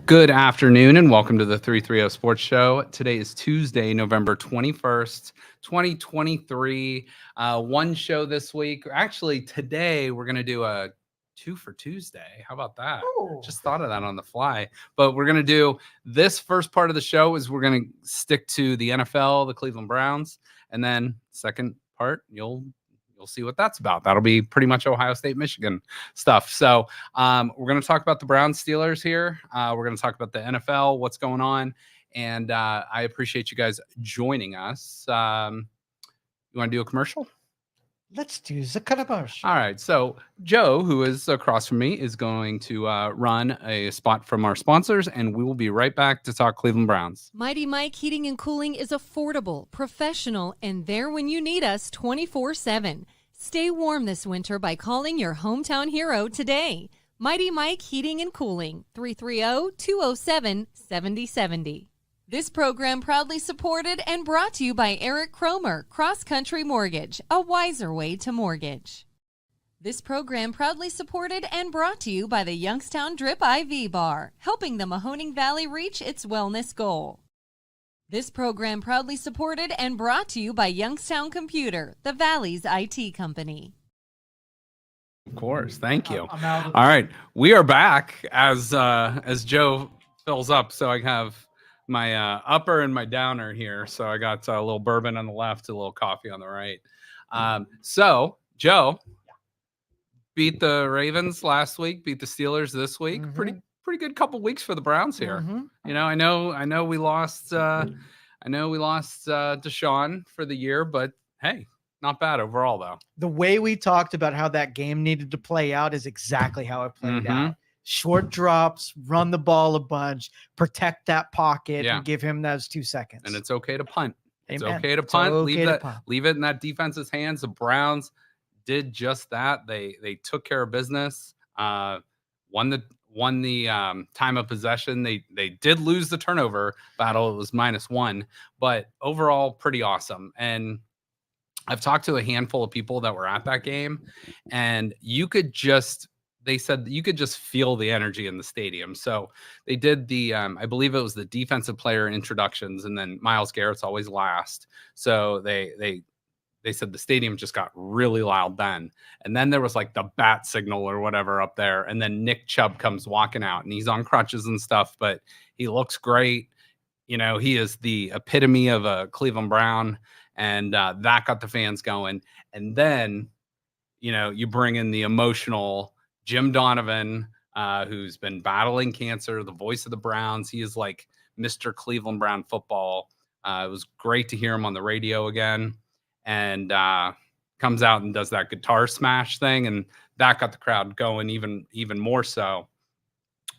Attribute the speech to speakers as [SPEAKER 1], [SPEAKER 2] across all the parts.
[SPEAKER 1] Good afternoon and welcome to the 330 Sports Show. Today is Tuesday, November 21st, 2023. One show this week. Actually, today we're going to do a 2 for Tuesday. How about that?
[SPEAKER 2] Oh.
[SPEAKER 1] Just thought of that on the fly. But we're going to do this first part of the show is we're going to stick to the NFL, the Cleveland Browns, and then second part, you'll see what that's about. That'll be pretty much Ohio State, Michigan stuff. So we're going to talk about the Browns Steelers here. We're going to talk about the NFL, what's going on. And I appreciate you guys joining us. You want to do a commercial?
[SPEAKER 2] Let's do the commercial.
[SPEAKER 1] All right. So Joe, who is across from me, is going to run a spot from our sponsors, and we will be right back to talk Cleveland Browns.
[SPEAKER 3] Mighty Mike Heating and Cooling is affordable, professional, and there when you need us 24/7. Stay warm this winter by calling your hometown hero today. Mighty Mike Heating and Cooling, 330-207-7070. This program proudly supported and brought to you by Eric Cromer, Cross Country Mortgage, a wiser way to mortgage. This program proudly supported and brought to you by the Youngstown Drip IV Bar, helping the Mahoning Valley reach its wellness goal. This program proudly supported and brought to you by Youngstown Computer, the Valley's IT company.
[SPEAKER 1] Of course. Thank you.
[SPEAKER 2] I'm out of
[SPEAKER 1] All right. We are back as Joe fills up. So I have my upper and my downer here. So I got a little bourbon on the left, a little coffee on the right. So Joe beat the Ravens last week, beat the Steelers this week.
[SPEAKER 2] Mhm.
[SPEAKER 1] Pretty good couple weeks for the Browns here.
[SPEAKER 2] Mhm.
[SPEAKER 1] You know, I know we lost Deshaun for the year, but hey, not bad overall though.
[SPEAKER 2] The way we talked about how that game needed to play out is exactly how it played out. Short drops, run the ball a bunch, protect that pocket,
[SPEAKER 1] Yeah.
[SPEAKER 2] and give him those 2 seconds.
[SPEAKER 1] And it's okay to punt. It's
[SPEAKER 2] Amen.
[SPEAKER 1] okay to
[SPEAKER 2] It's
[SPEAKER 1] punt.
[SPEAKER 2] okay to punt.
[SPEAKER 1] Leave it in that defense's hands. The Browns did just that. They took care of business. Won the time of possession. They did lose the turnover battle. It was -1, but overall pretty awesome. And I've talked to a handful of people that were at that game, and they said you could just feel the energy in the stadium. So they did the, I believe it was the defensive player introductions, and then Myles Garrett's always last. So they said the stadium just got really loud then. And then there was like the bat signal or whatever up there. And then Nick Chubb comes walking out, and he's on crutches and stuff, but he looks great. You know, he is the epitome of a Cleveland Brown, and that got the fans going. And then, you know, you bring in the emotional Jim Donovan, who's been battling cancer, the voice of the Browns. He is like Mr. Cleveland Brown football. It was great to hear him on the radio again, and comes out and does that guitar smash thing, and that got the crowd going even more so.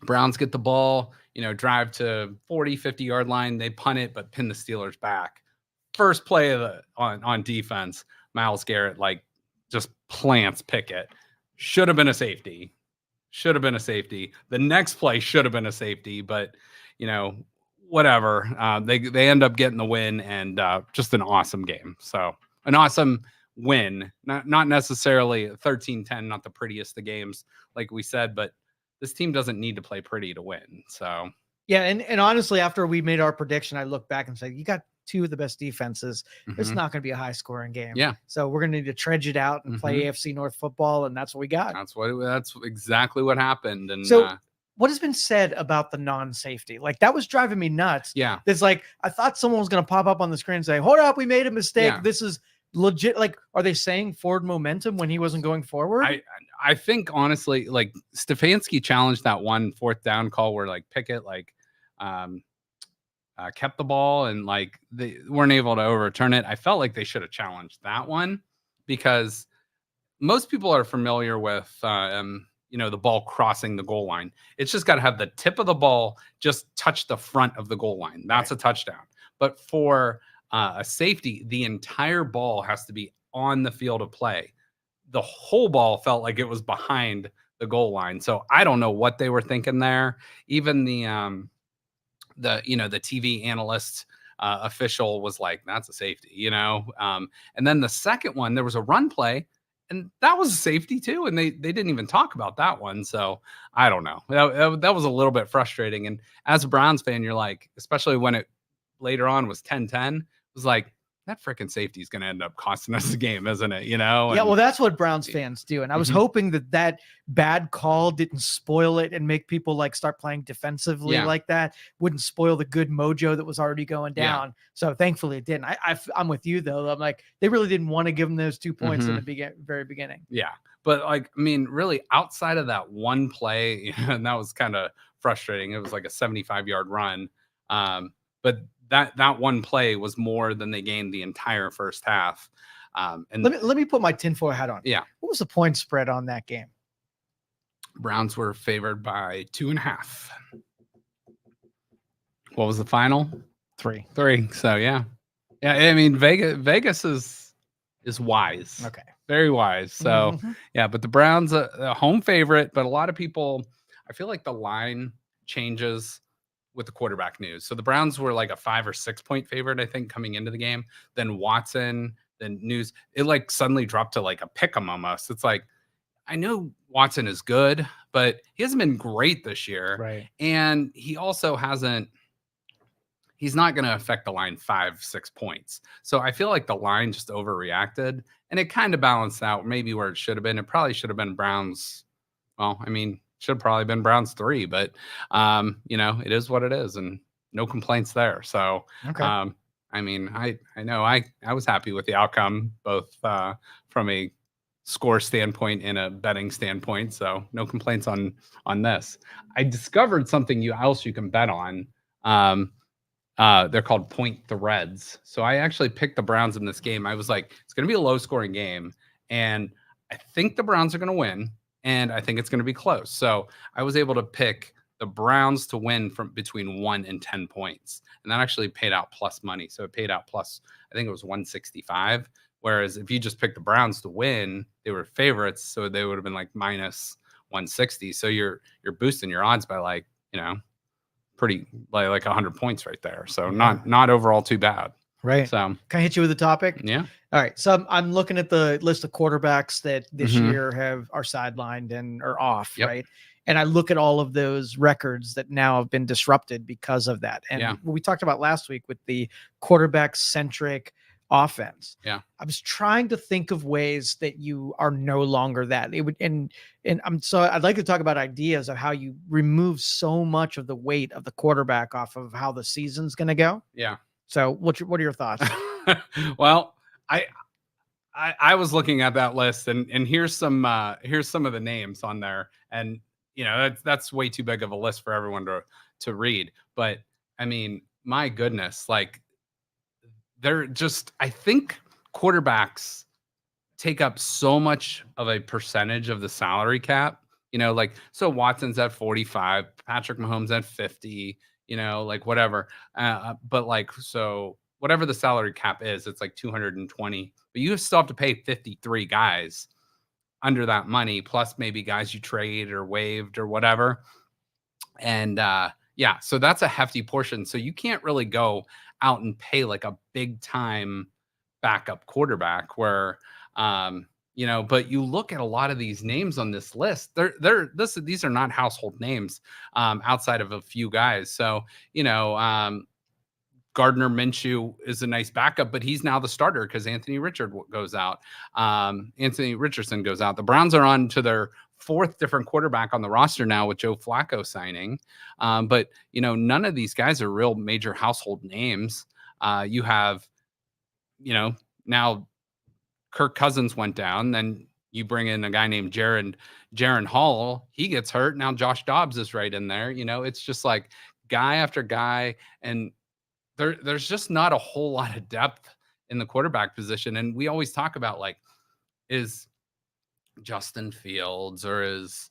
[SPEAKER 1] Browns get the ball, you know, drive to 40, 50-yard line. They punt it, but pin the Steelers back. First play of on defense, Myles Garrett just plants Pickett. Should have been a safety. The next play should have been a safety, but you know, whatever. They end up getting the win, and just an awesome game. So an awesome win, not necessarily 13-10, not the prettiest of games, like we said, but this team doesn't need to play pretty to win. So
[SPEAKER 2] Yeah, and honestly, after we made our prediction, I looked back and said, you got two of the best defenses. It's not going to be a high-scoring game.
[SPEAKER 1] Yeah.
[SPEAKER 2] So we're going to need to trudge it out and play AFC North football, and that's what we got.
[SPEAKER 1] That's exactly what happened. And
[SPEAKER 2] so what has been said about the non-safety? Like, that was driving me nuts.
[SPEAKER 1] Yeah.
[SPEAKER 2] It's like, I thought someone was going to pop up on the screen and say, hold up, we made a mistake.
[SPEAKER 1] Yeah.
[SPEAKER 2] This is legit. Like, are they saying forward momentum when he wasn't going forward?
[SPEAKER 1] I think honestly, like Stefanski challenged that 1 4th down call where like Pickett kept the ball and like they weren't able to overturn it. I felt like they should have challenged that one, because most people are familiar with the ball crossing the goal line. It's just got to have the tip of the ball just touch the front of the goal line. That's right. A touchdown. But for a safety, the entire ball has to be on the field of play. The whole ball felt like it was behind the goal line. So I don't know what they were thinking there. Even the TV analyst official was like, that's a safety, and then the second one, there was a run play and that was a safety too, and they didn't even talk about that one. So I don't know. That was a little bit frustrating. And as a Browns fan, you're like, especially when it later on was 10-10, it was like that freaking safety is going to end up costing us the game, isn't it? You know?
[SPEAKER 2] Yeah,
[SPEAKER 1] And
[SPEAKER 2] well, that's what Browns fans do, and I was
[SPEAKER 1] Mhm.
[SPEAKER 2] hoping that bad call didn't spoil it and make people like start playing defensively
[SPEAKER 1] Yeah.
[SPEAKER 2] like that. Wouldn't spoil the good mojo that was already going
[SPEAKER 1] Yeah.
[SPEAKER 2] down. So thankfully it didn't. I'm with you though. I'm like they really didn't want to give them those 2 points in the very beginning.
[SPEAKER 1] Yeah. But like, I mean, really outside of that one play, and that was kind of frustrating. It was like a 75-yard run. But that one play was more than they gained the entire first half. And
[SPEAKER 2] Let me put my tinfoil hat on.
[SPEAKER 1] yeah,
[SPEAKER 2] What was the point spread on that game?
[SPEAKER 1] Browns were favored by 2.5. What was the final?
[SPEAKER 2] 3.
[SPEAKER 1] 3. So yeah. Yeah. I mean, Vegas is wise.
[SPEAKER 2] Okay.
[SPEAKER 1] Very wise. So
[SPEAKER 2] Mhm.
[SPEAKER 1] yeah, but the Browns a home favorite, but a lot of people, I feel like the line changes with the quarterback news. So the Browns were like a 5 or 6 point favorite, I think, coming into the game. Then Watson, then news, it like suddenly dropped to like a pick 'em almost. It's like, I know Watson is good, but he hasn't been great this year.
[SPEAKER 2] Right.
[SPEAKER 1] And he also hasn't, he's not going to affect the line 5-6 points. So I feel like the line just overreacted and it kind of balanced out maybe where it should have been. It probably should have been Browns. Well, I mean, should have probably been Browns 3, but it is what it is and no complaints there. So,
[SPEAKER 2] Okay.
[SPEAKER 1] I mean, I know I was happy with the outcome, both from a score standpoint and a betting standpoint. So no complaints on this. I discovered something else you can bet on. They're called point threads. So I actually picked the Browns in this game. I was like, it's going to be a low scoring game. And I think the Browns are going to win. And I think it's going to be close. So I was able to pick the Browns to win from between 1 and 10 points. And that actually paid out plus money. So it paid out plus, I think it was 165. Whereas if you just picked the Browns to win, they were favorites. So they would have been like minus 160. So you're boosting your odds by like, pretty like 100 points right there. So not overall too bad.
[SPEAKER 2] Right.
[SPEAKER 1] So
[SPEAKER 2] Can I hit you with a topic?
[SPEAKER 1] yeah.
[SPEAKER 2] All right. So I'm looking at the list of quarterbacks that this
[SPEAKER 1] Mhm.
[SPEAKER 2] year are sidelined and are off.
[SPEAKER 1] Yep.
[SPEAKER 2] Right. And I look at all of those records that now have been disrupted because of that. And
[SPEAKER 1] Yeah.
[SPEAKER 2] what we talked about last week with the quarterback centric offense.
[SPEAKER 1] Yeah.
[SPEAKER 2] I was trying to think of ways that you are no longer that. It would and I'd like to talk about ideas of how you remove so much of the weight of the quarterback off of how the season's going to go.
[SPEAKER 1] Yeah.
[SPEAKER 2] So what are your thoughts?
[SPEAKER 1] Well, I was looking at that list and here's some of the names on there. And that's way too big of a list for everyone to read. But I mean, my goodness, like I think quarterbacks take up so much of a percentage of the salary cap, so Watson's at 45, Patrick Mahomes at 50, like whatever. But like, so whatever the salary cap is, it's like 220, but you still have to pay 53 guys under that money, plus maybe guys you trade or waived or whatever. And yeah, so that's a hefty portion. So you can't really go out and pay like a big time backup quarterback where but you look at a lot of these names on this list, these are not household names outside of a few guys. So Gardner Minshew is a nice backup, but he's now the starter because Anthony Richardson goes out. The Browns are on to their 4th different quarterback on the roster now with Joe Flacco signing. But none of these guys are real major household names. You have, now Kirk Cousins went down, then you bring in a guy named Jaron Hall. He gets hurt. Now Josh Dobbs is right in there. It's just like guy after guy. And there's just not a whole lot of depth in the quarterback position. And we always talk about like, is Justin Fields or is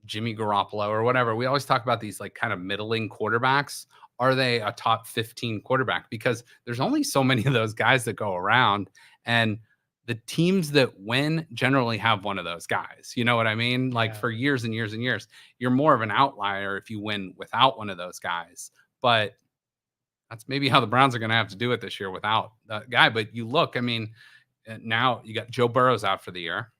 [SPEAKER 1] Jimmy Garoppolo or whatever. We always talk about these like kind of middling quarterbacks. Are they a top 15 quarterback? Because there's only so many of those guys that go around, and the teams that win generally have one of those guys. You know what I mean? Like for years and years and years, you're more of an outlier if you win without one of those guys. But that's maybe how the Browns are going to have to do it this year without that guy. But you look, I mean, now you got Joe Burrow's out for the year.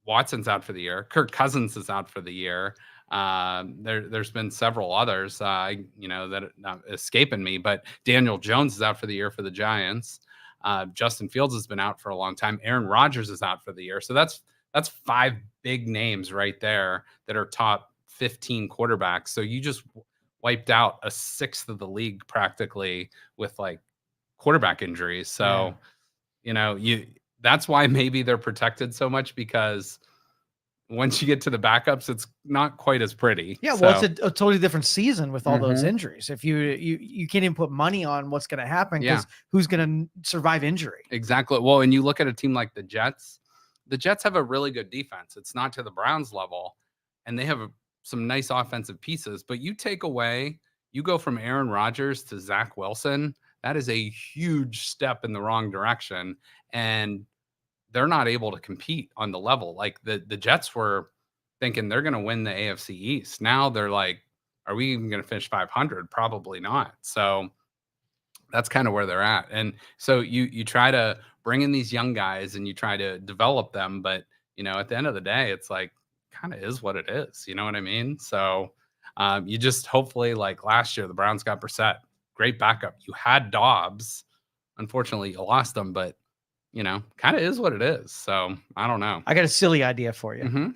[SPEAKER 1] Watson's out for the year. Kirk Cousins is out for the year. There's been several others, that are not escaping me, but Daniel Jones is out for the year for the Giants. Justin Fields has been out for a long time. Aaron Rodgers is out for the year. So that's 5 big names right there that are top 15 quarterbacks. So you just wiped out a sixth of the league practically with like quarterback injuries. So, that's why maybe they're protected so much, because once you get to the backups, it's not quite as pretty.
[SPEAKER 2] Yeah, well, it's a totally different season with all those injuries. If you can't even put money on what's going to happen, because who's going to survive injury?
[SPEAKER 1] Exactly. Well, and you look at a team like the Jets. The Jets have a really good defense. It's not to the Browns level, and they have some nice offensive pieces. But you go from Aaron Rodgers to Zach Wilson. That is a huge step in the wrong direction, and they're not able to compete on the level. Like the Jets were thinking they're going to win the AFC East. Now they're like, are we even going to finish 500? Probably not. So that's kind of where they're at. And so you try to bring in these young guys and you try to develop them. But, at the end of the day, it's like kind of is what it is. You know what I mean? So you just hopefully, like last year, the Browns got Brissett. Great backup. You had Dobbs. Unfortunately, you lost them, but kind of is what it is. So I don't know.
[SPEAKER 2] I got a silly idea for you.
[SPEAKER 1] Mm-hmm.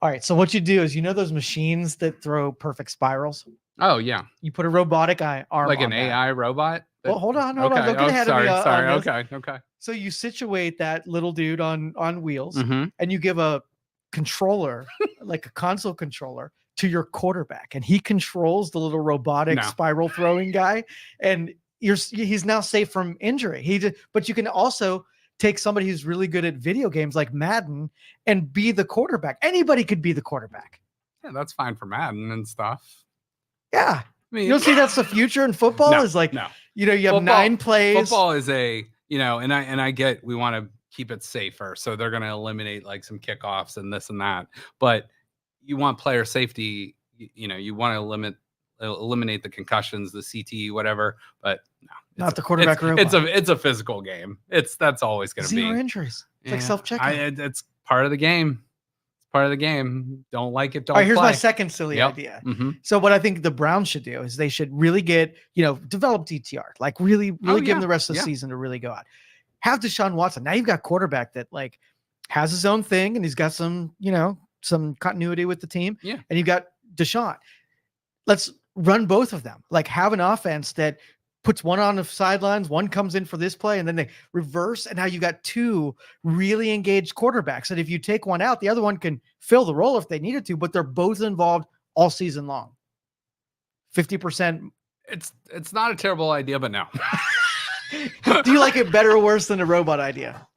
[SPEAKER 2] All right. So what you do is, those machines that throw perfect spirals?
[SPEAKER 1] Oh, yeah.
[SPEAKER 2] You put a robotic arm
[SPEAKER 1] like
[SPEAKER 2] on
[SPEAKER 1] an
[SPEAKER 2] that.
[SPEAKER 1] AI robot?
[SPEAKER 2] Well, hold on.
[SPEAKER 1] Okay.
[SPEAKER 2] Don't get ahead of me.
[SPEAKER 1] Sorry.
[SPEAKER 2] On this.
[SPEAKER 1] Okay.
[SPEAKER 2] So you situate that little dude on wheels,
[SPEAKER 1] Mm-hmm.
[SPEAKER 2] and you give a controller, like a console controller, to your quarterback, and he controls the little robotic spiral throwing guy, and he's now safe from injury. But you can also take somebody who's really good at video games like Madden and be the quarterback. Anybody could be the quarterback.
[SPEAKER 1] Yeah, that's fine for Madden and stuff.
[SPEAKER 2] Yeah.
[SPEAKER 1] I mean,
[SPEAKER 2] you don't see that's the future in football? You have football, 9 plays.
[SPEAKER 1] Football is and I get we want to keep it safer. So they're going to eliminate like some kickoffs and this and that. But you want player safety, you want to eliminate the concussions, the CTE, whatever. But no.
[SPEAKER 2] Not the quarterback robot.
[SPEAKER 1] It's a physical game. That's always going to be
[SPEAKER 2] 0 injuries. It's like self-checking.
[SPEAKER 1] It's part of the game. It's part of the game. Don't like it. Don't.
[SPEAKER 2] All right, here's
[SPEAKER 1] play.
[SPEAKER 2] my second silly idea.
[SPEAKER 1] Mm-hmm.
[SPEAKER 2] So what I think the Browns should do is they should really get, develop DTR, like really give them the rest of the season to really go out. Have Deshaun Watson. Now you've got quarterback that like has his own thing, and he's got some, some continuity with the team.
[SPEAKER 1] Yeah.
[SPEAKER 2] And you've got Deshaun. Let's run both of them. Like have an offense that puts one on the sidelines, one comes in for this play, and then they reverse. And now you got 2 really engaged quarterbacks. And if you take one out, the other one can fill the role if they needed to, but they're both involved all season long. 50%.
[SPEAKER 1] It's not a terrible idea, but no.
[SPEAKER 2] Do you like it better or worse than the robot idea?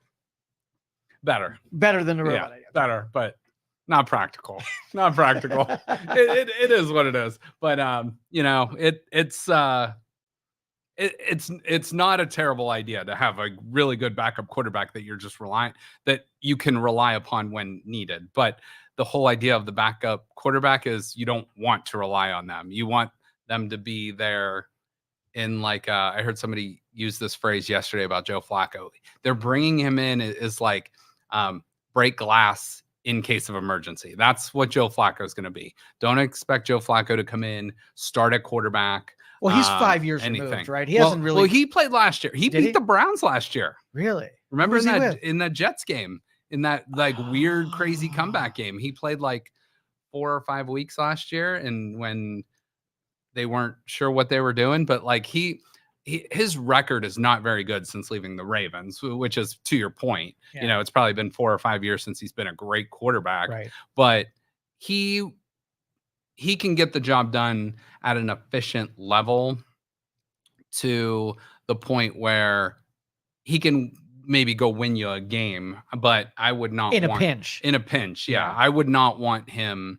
[SPEAKER 1] Better
[SPEAKER 2] than the robot idea.
[SPEAKER 1] Better, but not practical. Not practical. It is what it is. But it's not a terrible idea to have a really good backup quarterback that you can rely upon when needed. But the whole idea of the backup quarterback is you don't want to rely on them. You want them to be there in like I heard somebody use this phrase yesterday about Joe Flacco. They're bringing him in is like break glass in case of emergency. That's what Joe Flacco is going to be. Don't expect Joe Flacco to come in, start at quarterback.
[SPEAKER 2] Well, he's 5 years removed, right? He hasn't really.
[SPEAKER 1] Well, he played last year. He beat the Browns last year.
[SPEAKER 2] Really?
[SPEAKER 1] Remember in that Jets game, in that like weird, crazy comeback game, he played like 4 or 5 weeks last year, and when they weren't sure what they were doing, but like his record is not very good since leaving the Ravens, which is to your point.
[SPEAKER 2] Yeah.
[SPEAKER 1] It's probably been 4 or 5 years since he's been a great quarterback.
[SPEAKER 2] Right.
[SPEAKER 1] But he can get the job done at an efficient level to the point where he can maybe go win you a game, but I would not
[SPEAKER 2] in a pinch.
[SPEAKER 1] Yeah. I would not want him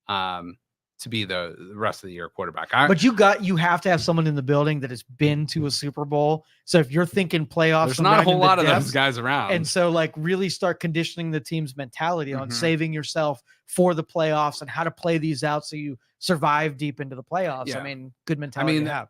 [SPEAKER 1] to be the rest of the year quarterback.
[SPEAKER 2] But you have to have someone in the building that has been to a Super Bowl. So if you're thinking playoffs,
[SPEAKER 1] there's not a whole lot of those guys around.
[SPEAKER 2] And so like really start conditioning the team's mentality on saving yourself for the playoffs and how to play these out so you survive deep into the playoffs.
[SPEAKER 1] Yeah.
[SPEAKER 2] I mean, good mentality to have.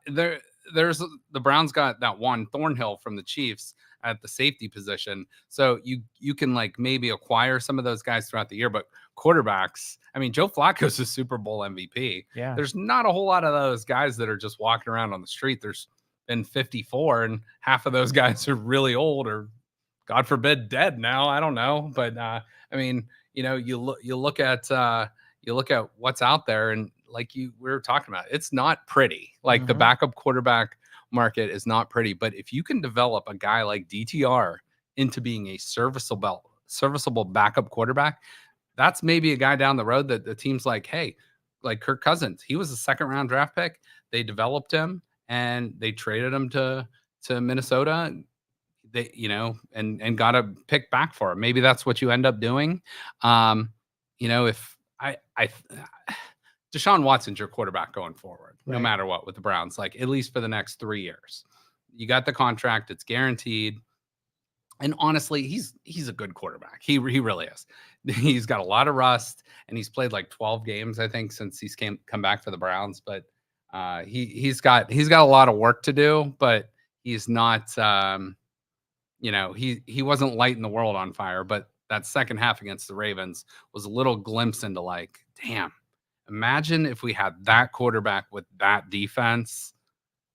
[SPEAKER 1] there's the Browns got that one Thornhill from the Chiefs at the safety position. So you can like maybe acquire some of those guys throughout the year, but quarterbacks, I mean, Joe Flacco's a Super Bowl MVP.
[SPEAKER 2] Yeah.
[SPEAKER 1] There's not a whole lot of those guys that are just walking around on the street. There's been 54, and half of those guys are really old or God forbid dead now. I don't know. But I mean, you look at what's out there, and like we were talking about, it's not pretty. Like the backup quarterback market is not pretty. But if you can develop a guy like DTR into being a serviceable backup quarterback, that's maybe a guy down the road that the team's like, hey, like Kirk Cousins, he was a 2nd-round draft pick. They developed him and they traded him to Minnesota. They, and got a pick back for him. Maybe that's what you end up doing. If Deshaun Watson's your quarterback going forward, no matter what with the Browns, like at least for the next 3 years. You got the contract, it's guaranteed. And honestly, he's a good quarterback. He really is. He's got a lot of rust, and he's played like 12 games, I think, since he's come back for the Browns. But he's got a lot of work to do, but he's not he wasn't lighting the world on fire. But that second half against the Ravens was a little glimpse into like, damn, imagine if we had that quarterback with that defense.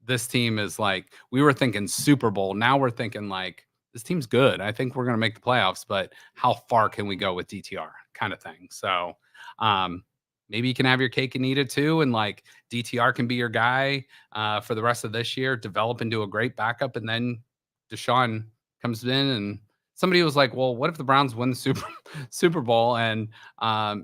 [SPEAKER 1] This team is like, we were thinking Super Bowl. Now we're thinking like, this team's good. I think we're going to make the playoffs, but how far can we go with DTR kind of thing? So maybe you can have your cake and eat it too. And like DTR can be your guy for the rest of this year, develop into a great backup. And then Deshaun comes in, and somebody was like, well, what if the Browns win the Super Bowl? And, how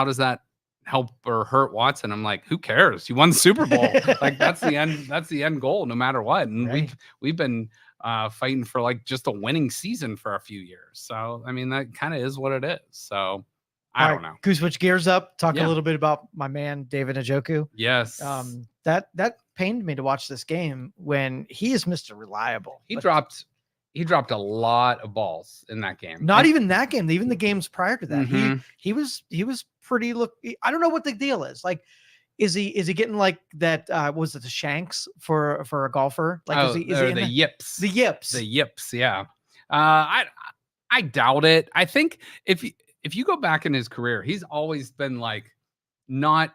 [SPEAKER 1] does that help or hurt Watson? I'm like, who cares? You won the Super Bowl. Like that's the end goal, no matter what. And we've been fighting for like just a winning season for a few years. So, I mean, that kind of is what it is. So I don't know.
[SPEAKER 2] Can we switch gears up? Talk a little bit about my man, David Njoku.
[SPEAKER 1] Yes.
[SPEAKER 2] That pained me to watch this game when he is Mr. Reliable.
[SPEAKER 1] He dropped a lot of balls in that game.
[SPEAKER 2] Not even that game, even the games prior to that. He was pretty I don't know what the deal is. Like, is he getting like that? Was it the shanks for a golfer? Like, is he
[SPEAKER 1] the yips?
[SPEAKER 2] The yips.
[SPEAKER 1] The yips. Yeah. I doubt it. I think if you go back in his career, he's always been like not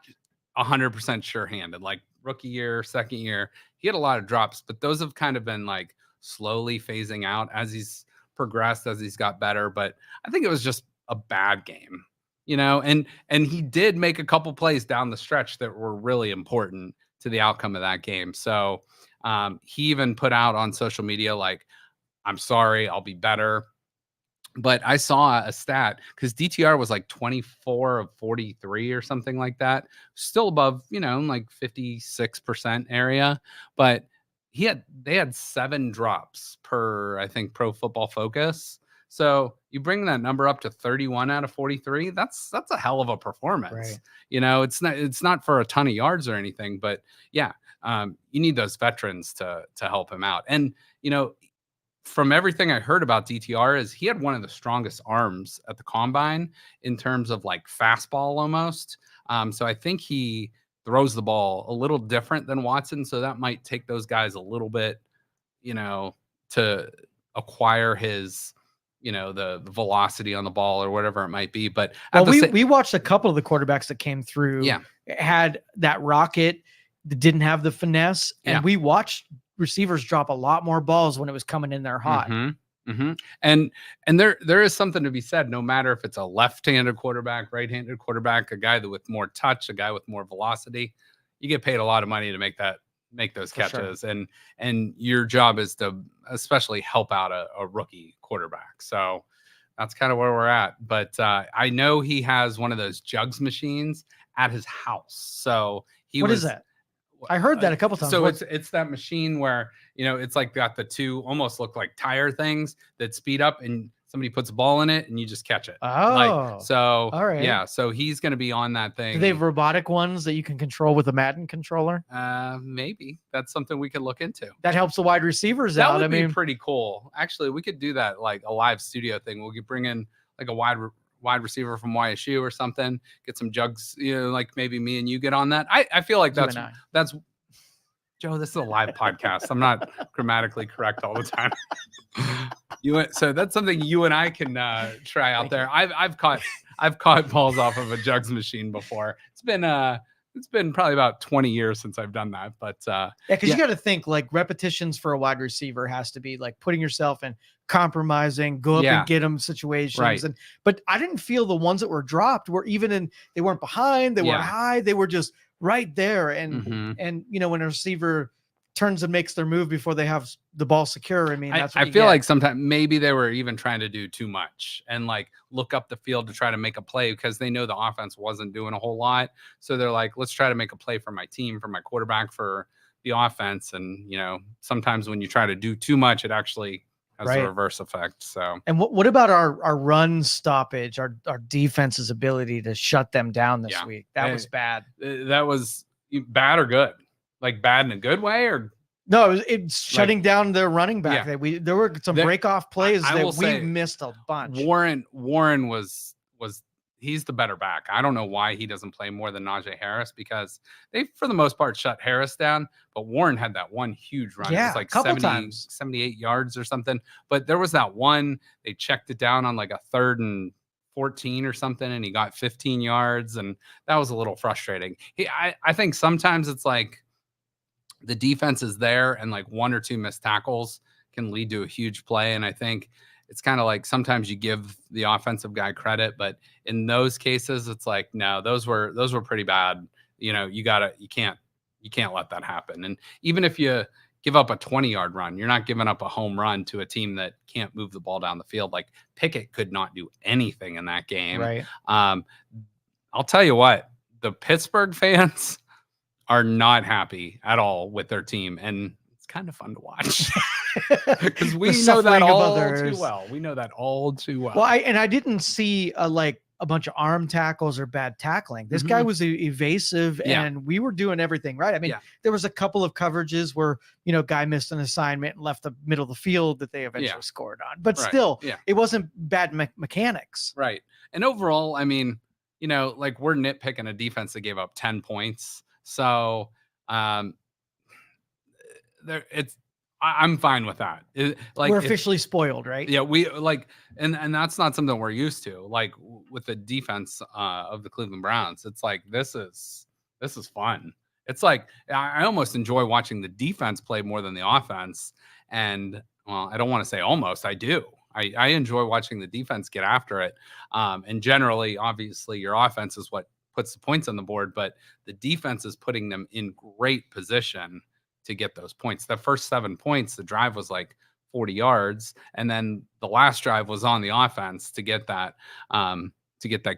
[SPEAKER 1] 100% sure-handed. Like rookie year, second year, he had a lot of drops, but those have kind of been like slowly phasing out as he's progressed, as he's got better. But I think it was just a bad game. And he did make a couple plays down the stretch that were really important to the outcome of that game. So he even put out on social media, like, I'm sorry, I'll be better. But I saw a stat because DTR was like 24 of 43 or something like that. Still above, like 56% area. But they had 7 drops per, I think, Pro Football Focus. So you bring that number up to 31 out of 43. That's a hell of a performance.
[SPEAKER 2] Right.
[SPEAKER 1] It's not for a ton of yards or anything, but yeah, you need those veterans to help him out. And from everything I heard about DTR is he had one of the strongest arms at the combine in terms of like fastball almost. So I think he throws the ball a little different than Watson. So that might take those guys a little bit, to acquire his, the velocity on the ball or whatever it might be. But
[SPEAKER 2] we watched a couple of the quarterbacks that came through, had that rocket that didn't have the finesse. And we watched receivers drop a lot more balls when it was coming in there hot.
[SPEAKER 1] And there is something to be said, no matter if it's a left-handed quarterback, right-handed quarterback, a guy with more touch, a guy with more velocity, you get paid a lot of money to make those catches. Sure. And your job is to especially help out a rookie quarterback. So that's kind of where we're at. But I know he has one of those jugs machines at his house. So
[SPEAKER 2] what is that? I heard that a couple times.
[SPEAKER 1] So it's that machine where, it's like got the two almost look like tire things that speed up, and somebody puts a ball in it and you just catch it.
[SPEAKER 2] Oh,
[SPEAKER 1] all right. Yeah. So he's going to be on that thing.
[SPEAKER 2] Do they have robotic ones that you can control with a Madden controller?
[SPEAKER 1] Maybe that's something we could look into.
[SPEAKER 2] That helps the wide receivers out.
[SPEAKER 1] That would be pretty cool. Actually, we could do that, like a live studio thing. We could bring in like a wide receiver from YSU or something, get some jugs, like maybe me and you get on that. I feel like that's Joe, this is a live podcast. I'm not grammatically correct all the time. So that's something you and I can try out there. I've caught balls off of a jugs machine before. It's been probably about 20 years since I've done that. But
[SPEAKER 2] because you got to think like repetitions for a wide receiver has to be like putting yourself in compromising, go up and get them situations.
[SPEAKER 1] Right.
[SPEAKER 2] But I didn't feel the ones that were dropped were they weren't behind, they weren't high, they were just right there. And and when a receiver turns and makes their move before they have the ball secure, I mean, that's what
[SPEAKER 1] I feel like sometimes maybe they were even trying to do too much and like look up the field to try to make a play because they know the offense wasn't doing a whole lot. So they're like, let's try to make a play for my team, for my quarterback, for the offense. And sometimes when you try to do too much, it actually has a reverse effect. So,
[SPEAKER 2] and what about our run stoppage, our defense's ability to shut them down this week? That was bad.
[SPEAKER 1] That was bad or good? Like bad in a good way, or
[SPEAKER 2] no? It's shutting down their running back. There were some break off plays that we missed a bunch.
[SPEAKER 1] Warren was he's the better back. I don't know why he doesn't play more than Najee Harris, because they, for the most part, shut Harris down. But Warren had that one huge run.
[SPEAKER 2] Yeah,
[SPEAKER 1] it was like 78 yards or something. But there was that one, they checked it down on like a 3rd and 14 or something, and he got 15 yards. And that was a little frustrating. I think sometimes it's like the defense is there and like 1 or 2 missed tackles can lead to a huge play. And I think it's kind of like sometimes you give the offensive guy credit, but in those cases, it's like, no, those were pretty bad. You can't let that happen. And even if you give up a 20-yard run, you're not giving up a home run to a team that can't move the ball down the field. Like Pickett could not do anything in that game.
[SPEAKER 2] Right.
[SPEAKER 1] I'll tell you what, the Pittsburgh fans are not happy at all with their team. And it's kind of fun to watch because we know that all too well. We know that all too well.
[SPEAKER 2] Well, I didn't see a bunch of arm tackles or bad tackling. This guy was evasive and we were doing everything right. I mean, there was a couple of coverages where, guy missed an assignment and left the middle of the field that they eventually scored on, but still it wasn't bad mechanics.
[SPEAKER 1] Right. And overall, I mean, like we're nitpicking a defense that gave up 10 points. So, I'm fine with that.
[SPEAKER 2] We're officially spoiled, right?
[SPEAKER 1] Yeah, we like, and that's not something we're used to. Like with the defense of the Cleveland Browns, it's like this is fun. It's like I almost enjoy watching the defense play more than the offense. And well, I don't want to say almost, I do. I enjoy watching the defense get after it. And generally, obviously, your offense is what puts the points on the board, but the defense is putting them in great position to get those points. The first 7 points, the drive was like 40 yards. And then the last drive was on the offense to get that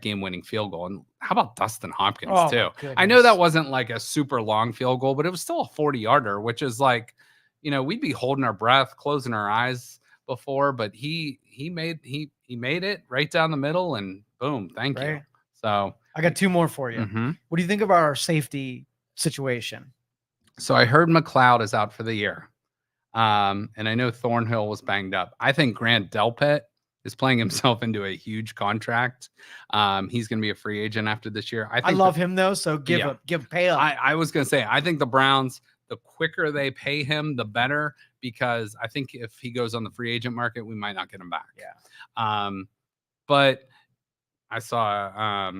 [SPEAKER 1] game-winning field goal. And how about Dustin Hopkins too?
[SPEAKER 2] Goodness.
[SPEAKER 1] I know that wasn't like a super long field goal, but it was still a 40-yarder, which is like, we'd be holding our breath, closing our eyes before, but he made it right down the middle, and boom, thank you. So
[SPEAKER 2] I got 2 more for you. What do you think about our safety situation?
[SPEAKER 1] So I heard McLeod is out for the year. And I know Thornhill was banged up. I think Grant Delpit is playing himself into a huge contract. He's going to be a free agent after this year. I
[SPEAKER 2] love him though. So pay up.
[SPEAKER 1] I was going to say, I think the Browns, the quicker they pay him, the better, because I think if he goes on the free agent market, we might not get him back.
[SPEAKER 2] Yeah.
[SPEAKER 1] But I saw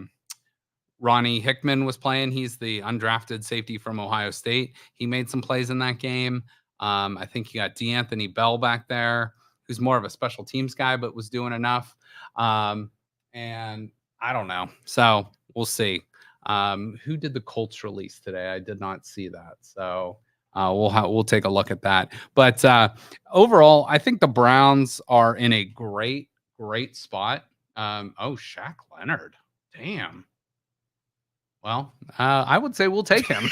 [SPEAKER 1] Ronnie Hickman was playing. He's the undrafted safety from Ohio State. He made some plays in that game. I think you got D'Anthony Bell back there, who's more of a special teams guy, but was doing enough. And I don't know. So we'll see. Who did the Colts release today? I did not see that. So we'll take a look at that. But overall, I think the Browns are in a great spot. Shaq Leonard. Damn. Well, I would say we'll take him.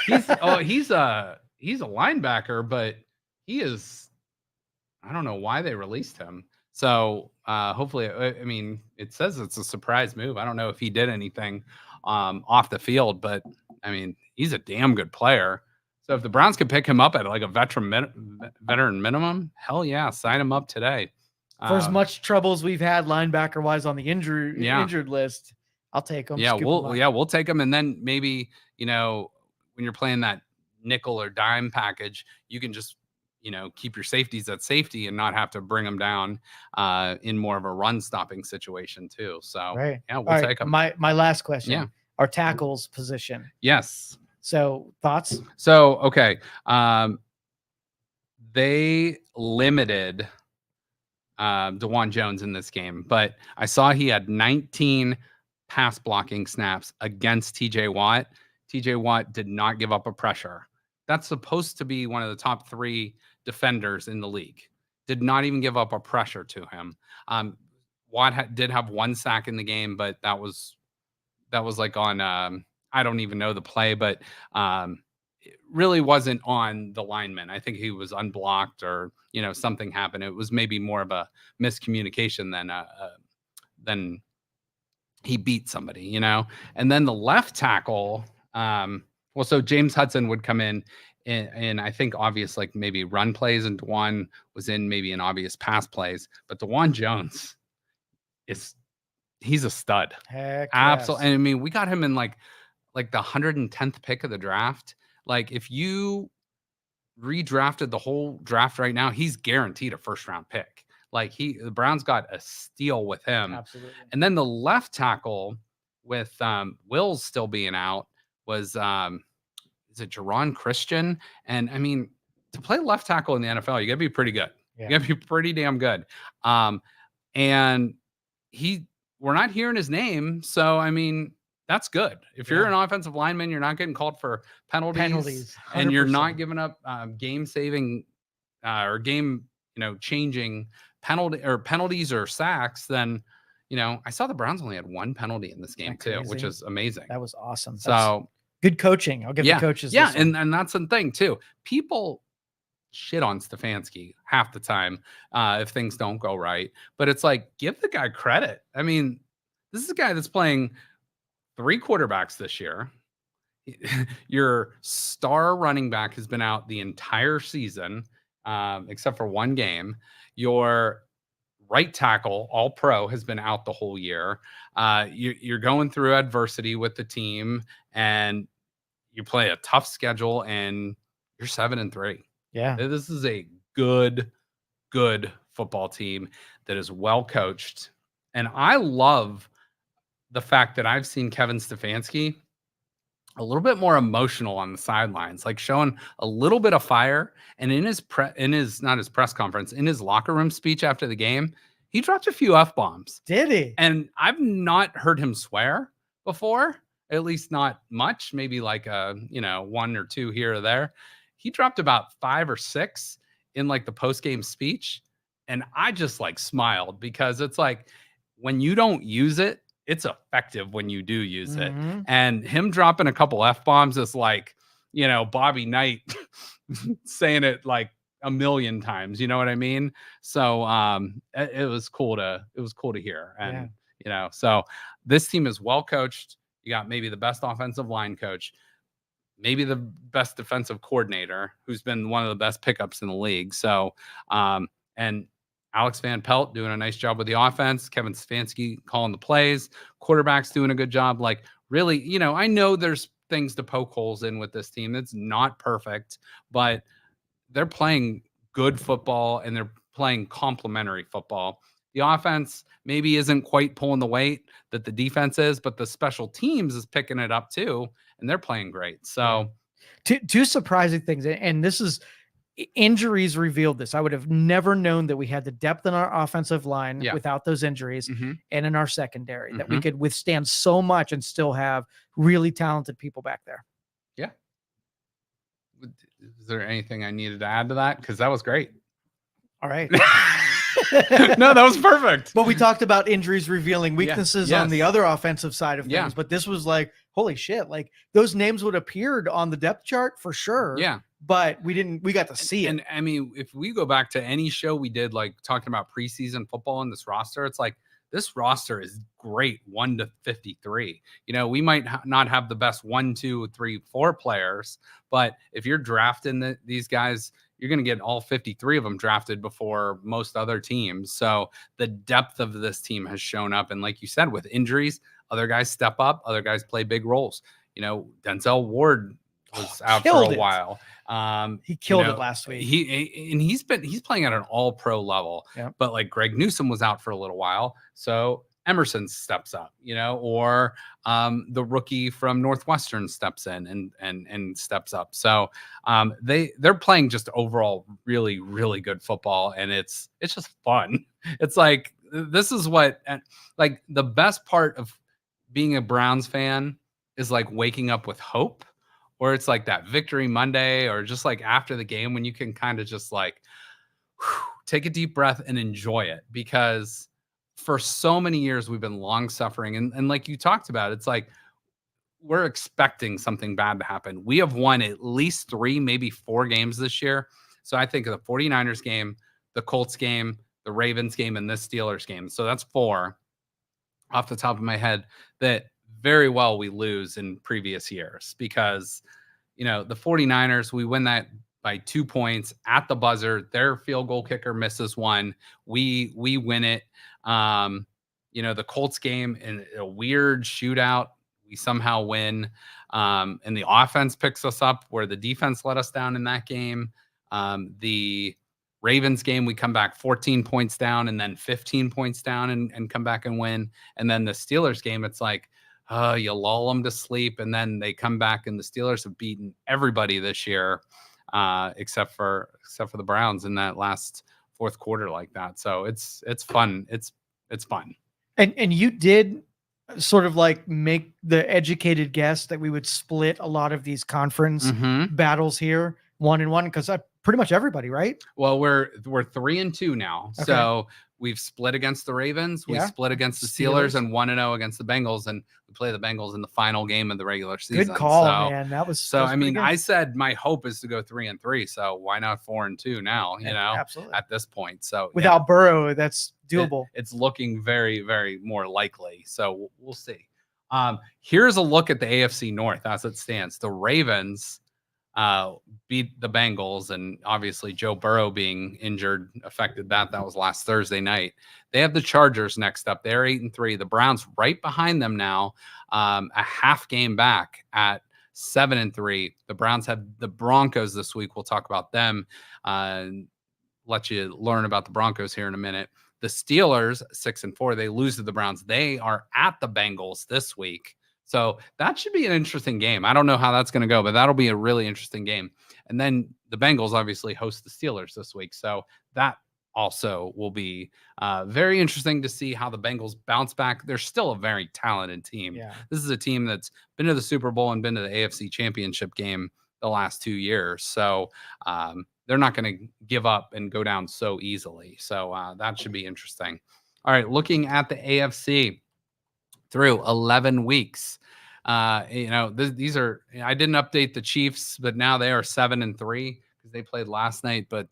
[SPEAKER 1] He's a linebacker, but he is, I don't know why they released him. So hopefully, I mean, it says it's a surprise move. I don't know if he did anything off the field, but I mean, he's a damn good player. So if the Browns could pick him up at like a veteran minimum, hell yeah, sign him up today.
[SPEAKER 2] For as much trouble as we've had linebacker wise on the injured list, I'll take him.
[SPEAKER 1] Yeah, we'll take him. And then maybe, when you're playing that nickel or dime package, you can just, keep your safeties at safety and not have to bring them down in more of a run stopping situation too. So
[SPEAKER 2] Right.
[SPEAKER 1] yeah,
[SPEAKER 2] All
[SPEAKER 1] we'll
[SPEAKER 2] right.
[SPEAKER 1] take them.
[SPEAKER 2] My last question.
[SPEAKER 1] Yeah.
[SPEAKER 2] Our tackles position.
[SPEAKER 1] Yes.
[SPEAKER 2] So thoughts?
[SPEAKER 1] So, okay. They limited DeJuan Jones in this game, but I saw he had 19 pass blocking snaps against TJ Watt. TJ Watt did not give up a pressure. That's supposed to be one of the top 3 defenders in the league. Did not even give up a pressure to him. Watt did have 1 sack in the game, but that was like on I don't even know the play, but it really wasn't on the lineman. I think he was unblocked or something happened. It was maybe more of a miscommunication than he beat somebody, And then the left tackle, so James Hudson would come in and I think obvious like maybe run plays, and DeJuan was in maybe an obvious pass plays, but DeJuan Jones he's a stud.
[SPEAKER 2] Heck
[SPEAKER 1] Absolutely.
[SPEAKER 2] yes.
[SPEAKER 1] And I mean, we got him in like the 110th pick of the draft. Like if you redrafted the whole draft right now, he's guaranteed a first round pick. Like the Browns got a steal with him.
[SPEAKER 2] Absolutely.
[SPEAKER 1] And then the left tackle with Wills still being out was is it Jerron Christian? And I mean, to play left tackle in the NFL, you gotta be pretty good.
[SPEAKER 2] Yeah.
[SPEAKER 1] You gotta be pretty damn good. And we're not hearing his name, so I mean, that's good. If you're an offensive lineman, you're not getting called for penalties and you're not giving up game-saving or game, changing penalties or sacks. Then, I saw the Browns only had 1 penalty in this game too, which is amazing.
[SPEAKER 2] That was awesome.
[SPEAKER 1] So
[SPEAKER 2] good coaching. I'll give the coaches.
[SPEAKER 1] Yeah, and that's the thing too. People shit on Stefanski half the time if things don't go right, but it's like, give the guy credit. I mean, this is a guy that's playing 3 quarterbacks this year. Your star running back has been out the entire season, except for 1 game. Your right tackle, all pro, has been out the whole year. You're going through adversity with the team, and you play a tough schedule, and you're 7-3.
[SPEAKER 2] Yeah.
[SPEAKER 1] This is a good football team that is well coached. And I love the fact that I've seen Kevin Stefanski a little bit more emotional on the sidelines, like showing a little bit of fire. And in his not his press conference, in his locker room speech after the game, he dropped a few F-bombs.
[SPEAKER 2] Did he?
[SPEAKER 1] And I've not heard him swear before, at least not much, maybe like 1 or 2 here or there. He dropped about 5 or 6 in like the post-game speech. And I just like smiled, because it's like, when you don't use it, it's effective when you do use it. And him dropping a couple F-bombs is like, Bobby Knight saying it like a million times. You know what I mean? So it was cool to hear. And so this team is well coached. You got maybe the best offensive line coach, maybe the best defensive coordinator, who's been one of the best pickups in the league. So and Alex Van Pelt doing a nice job with the offense. Kevin Stefanski calling the plays. Quarterback's doing a good job. Like, really, I know there's things to poke holes in with this team. It's not perfect, but they're playing good football, and they're playing complementary football. The offense maybe isn't quite pulling the weight that the defense is, but the special teams is picking it up too, and they're playing great. So
[SPEAKER 2] two surprising things, and this is, injuries revealed this. I would have never known that we had the depth in our offensive line without those injuries, and in our secondary, that we could withstand so much and still have really talented people back there.
[SPEAKER 1] Yeah. Is there anything I needed to add to that? Because that was great.
[SPEAKER 2] All right.
[SPEAKER 1] No, that was perfect.
[SPEAKER 2] But we talked about injuries revealing weaknesses on the other offensive side of things. But this was like, holy shit, like those names would have appeared on the depth chart for sure.
[SPEAKER 1] Yeah.
[SPEAKER 2] But we got to see it.
[SPEAKER 1] And I mean, if we go back to any show we did, like talking about preseason football in this roster, it's like, this roster is great 1 to 53. We might not have the best 1, 2, 3, 4 players, but if you're drafting these guys, you're going to get all 53 of them drafted before most other teams. So the depth of this team has shown up. And like you said, with injuries, other guys step up, other guys play big roles. Denzel Ward was out for
[SPEAKER 2] Killed
[SPEAKER 1] a
[SPEAKER 2] it.
[SPEAKER 1] while.
[SPEAKER 2] He killed it last week.
[SPEAKER 1] He's playing at an all pro level.
[SPEAKER 2] Yep.
[SPEAKER 1] But like Greg Newsome was out for a little while, so Emerson steps up, or the rookie from Northwestern steps in and steps up. So they're playing just overall really, really good football, and it's just fun. It's like this is what like the best part of being a Browns fan is like waking up with hope, or it's like that victory Monday, or just like after the game when you can kind of just like take a deep breath and enjoy it, because for so many years we've been long suffering, and like you talked about, it's like we're expecting something bad to happen. We have won at least 3, maybe 4 games this year. So I think of the 49ers game, the Colts game, the Ravens game, and this Steelers game. So that's 4 off the top of my head that very well we lose in previous years, because the 49ers, we win that by 2 points at the buzzer. Their field goal kicker misses one. We win it. The Colts game in a weird shootout, we somehow win. And the offense picks us up where the defense let us down in that game. The Ravens game, we come back 14 points down and then 15 points down and come back and win. And then the Steelers game, it's like, you lull them to sleep, and then they come back, and the Steelers have beaten everybody this year, except for the Browns in that last fourth quarter like that. So it's fun. It's fun.
[SPEAKER 2] And you did sort of like make the educated guess that we would split a lot of these conference battles here 1-1, because pretty much everybody, right?
[SPEAKER 1] Well, we're 3-2 now.
[SPEAKER 2] Okay.
[SPEAKER 1] So we've split against the Ravens, we split against the Steelers, and 1-0 against the Bengals, and we play the Bengals in the final game of the regular season.
[SPEAKER 2] Good call, man. That was
[SPEAKER 1] I mean, I said my hope is to go 3-3, so why not 4-2 now?
[SPEAKER 2] Absolutely.
[SPEAKER 1] At this point. So
[SPEAKER 2] without Burrow, that's doable.
[SPEAKER 1] It's looking very, very more likely. So we'll see. Here's a look at the AFC North as it stands. The Ravens beat the Bengals, and obviously Joe Burrow being injured affected that. That was last Thursday night. They have the Chargers next up. They're 8-3. The Browns right behind them now, a half game back at 7-3. The Browns have the Broncos this week. We'll talk about them. Let you learn about the Broncos here in a minute. The Steelers 6-4. They lose to the Browns. They are at the Bengals this week. So that should be an interesting game. I don't know how that's going to go, but that'll be a really interesting game. And then the Bengals obviously host the Steelers this week. So that also will be very interesting to see how the Bengals bounce back. They're still a very talented team.
[SPEAKER 2] Yeah.
[SPEAKER 1] This is a team that's been to the Super Bowl and been to the AFC Championship game the last 2 years. So they're not going to give up and go down so easily. So that should be interesting. All right, looking at the AFC through 11 weeks. These are, I didn't update the Chiefs, but now they are 7-3 because they played last night. But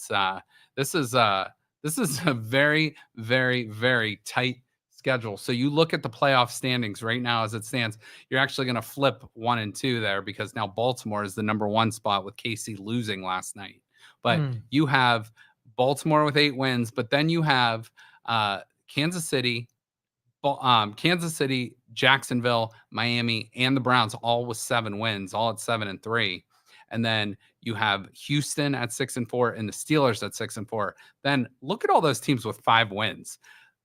[SPEAKER 1] this is a very, very, very tight schedule. So you look at the playoff standings right now as it stands, you're actually going to flip 1 and 2 there, because now Baltimore is the number 1 spot with KC losing last night. But you have Baltimore with 8 wins, but then you have Kansas City, Jacksonville, Miami, and the Browns all with 7 wins, all at 7-3. And then you have Houston at 6-4 and the Steelers at 6-4. Then look at all those teams with 5 wins.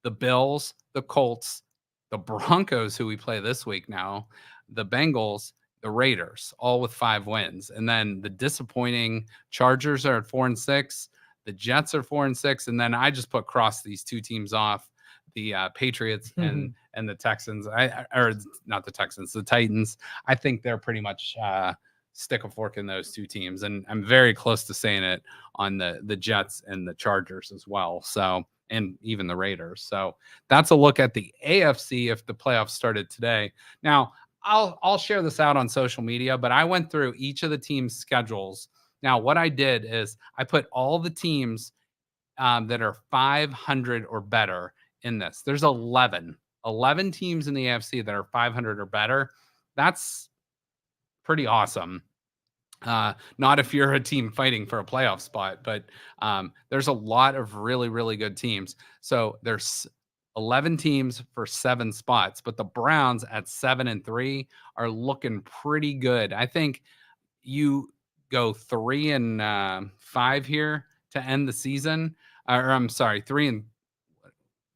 [SPEAKER 1] The Bills, the Colts, the Broncos, who we play this week now, the Bengals, the Raiders, all with 5 wins. And then the disappointing Chargers are at 4-6. The Jets are 4-6. And then I just cross these 2 teams off. The Patriots and the Texans, or not the Texans, the Titans. I think they're pretty much stick a fork in those 2 teams, and I'm very close to saying it on the Jets and the Chargers as well. So, and even the Raiders. So that's a look at the AFC if the playoffs started today. Now I'll share this out on social media, but I went through each of the teams' schedules. Now what I did is I put all the teams that are 500 or better in this. There's 11 teams in the AFC that are 500 or better. That's pretty awesome. Not if you're a team fighting for a playoff spot, but there's a lot of really, really good teams. So there's 11 teams for 7 spots, but the Browns at 7-3 are looking pretty good. I think you go 3-5 here to end the season, or I'm sorry, 3-4